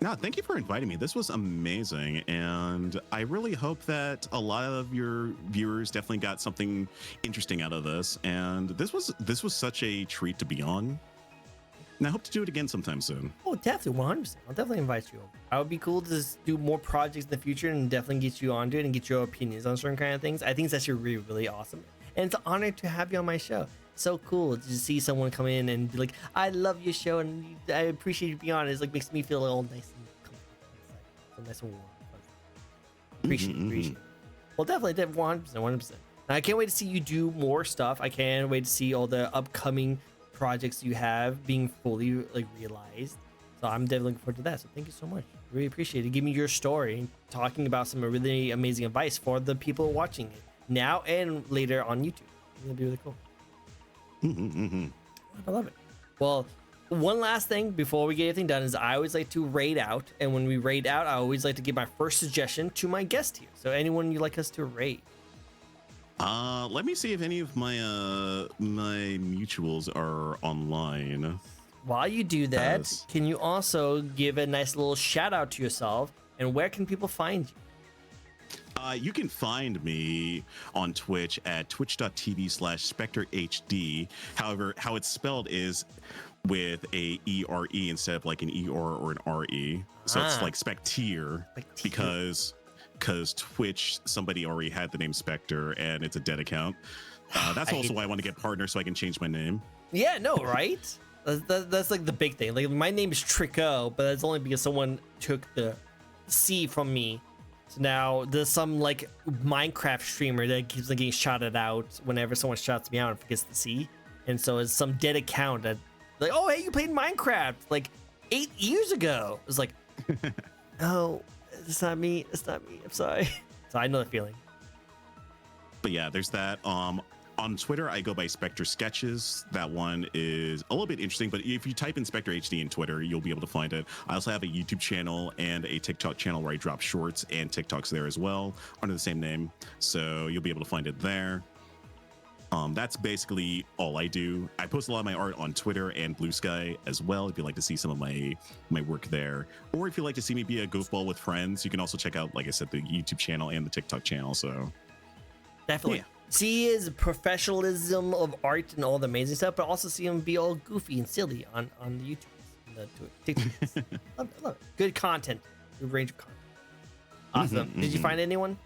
No, thank you for inviting me. This was amazing, and I really hope that a lot of your viewers definitely got something interesting out of this. And this was such a treat to be on. And I hope to do it again sometime soon. Oh, definitely, 100%. I'll definitely invite you over. I would be cool to just do more projects in the future and definitely get you onto it and get your opinions on certain kind of things. I think it's actually really, really awesome. And it's an honor to have you on my show. So cool to see someone come in and be like, I love your show and I appreciate you being on. It like makes me feel all nice and comfortable. So nice and warm. Appreciate it. Well, definitely 100%. I can't wait to see you do more stuff. I can't wait to see all the upcoming projects you have being fully like realized. So I'm definitely looking forward to that. So thank you so much. Really appreciate it. Give me your story and talking about some really amazing advice for the people watching it now and later on YouTube. It'll be really cool. I love it. Well, one last thing before we get anything done is I always like to rate out, and when we rate out, I always like to give my first suggestion to my guest here. So anyone you'd like us to rate? Let me see if any of my my mutuals are online. While you do that, can you also give a nice little shout out to yourself, and where can people find you? You can find me on Twitch at twitch.tv/SpectreHD. However, how it's spelled is with a E-R-E instead of like an E-R or an R-E. So it's like Spectier because Twitch, somebody already had the name Spectre and it's a dead account. That's also why I want to get partners so I can change my name. Yeah, no, right? That's like the big thing. Like my name is Tricko, but that's only because someone took the C from me. So now there's some like Minecraft streamer that keeps getting shouted out whenever someone shouts me out and forgets the C. And so it's some dead account that like, oh, hey, you played Minecraft like 8 years ago. It's like, oh, it's not me. It's not me. I'm sorry. So I know the feeling. But yeah, there's that. On Twitter, I go by Spectre Sketches. That one is a little bit interesting, but if you type in Spectre HD in Twitter, you'll be able to find it. I also have a YouTube channel and a TikTok channel where I drop shorts and TikToks there as well under the same name. So you'll be able to find it there. That's basically all I do. I post a lot of my art on Twitter and Blue Sky as well. If you'd like to see some of my work there, or if you'd like to see me be a goofball with friends, you can also check out, like I said, the YouTube channel and the TikTok channel. So definitely. Yeah. See his professionalism of art and all the amazing stuff, but also see him be all goofy and silly on the YouTube, the TikToks. love it. Good content, good range of content. Awesome. Did you find anyone?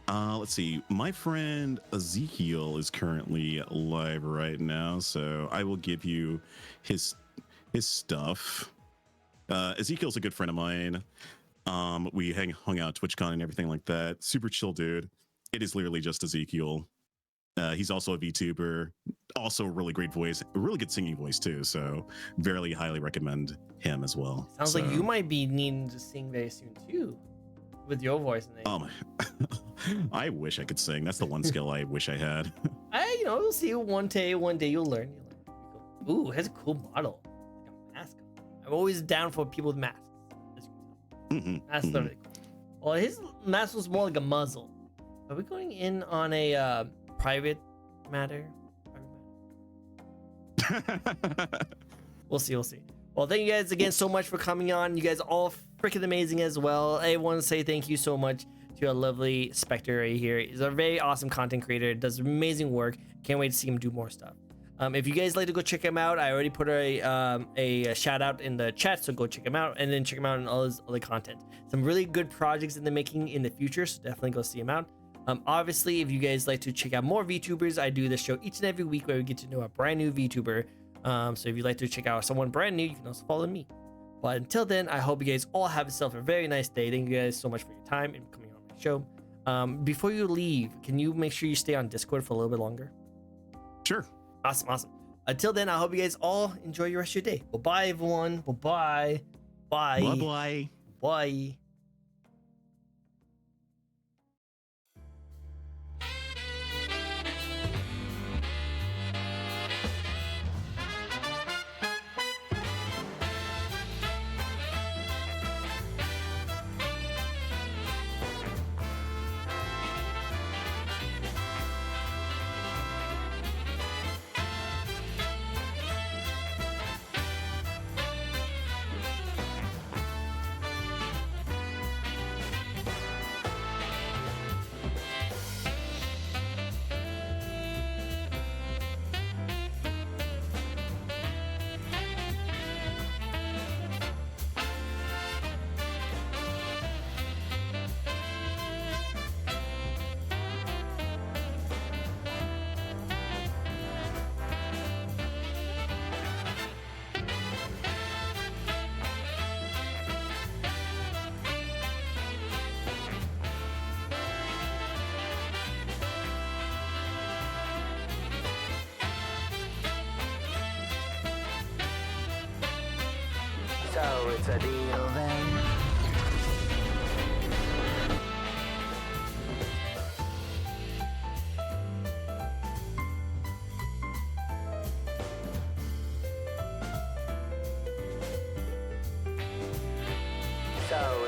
Let's see. My friend Ezekiel is currently live right now, so I will give you his stuff. Ezekiel's a good friend of mine. We hung out at TwitchCon and everything like that. Super chill dude. It is literally just Ezekiel. He's also a VTuber, also a really great voice, a really good singing voice too. So very highly recommend him as well. Sounds like you might be needing to sing very soon too, with your voice. I wish I could sing. That's the one skill I wish I had. We'll see. One day you'll learn. Ooh, it has a cool model, like a mask. I'm always down for people with masks. That's really cool. Well, his mask was more like a muzzle. Are we going in on a private matter? We'll see. Well, thank you guys again so much for coming on. You guys are all freaking amazing as well. I want to say thank you so much to a lovely Spectre right here. He's a very awesome content creator, does amazing work. Can't wait to see him do more stuff. If you guys like to go check him out, I already put a shout out in the chat, so go check him out and then check him out in all his other content. Some really good projects in the making in the future, so definitely go see him out. Obviously, if you guys like to check out more VTubers, I do this show each and every week where we get to know a brand new VTuber. So if you'd like to check out someone brand new, you can also follow me. But until then, I hope you guys all have yourself a very nice day. Thank you guys so much for your time and coming on my show. Before you leave, can you make sure you stay on Discord for a little bit longer? Sure. Awesome. Until then, I hope you guys all enjoy your rest of your day. Bye-bye, everyone. Bye-bye. Bye. Bye-bye. Bye. So it's a deal then. So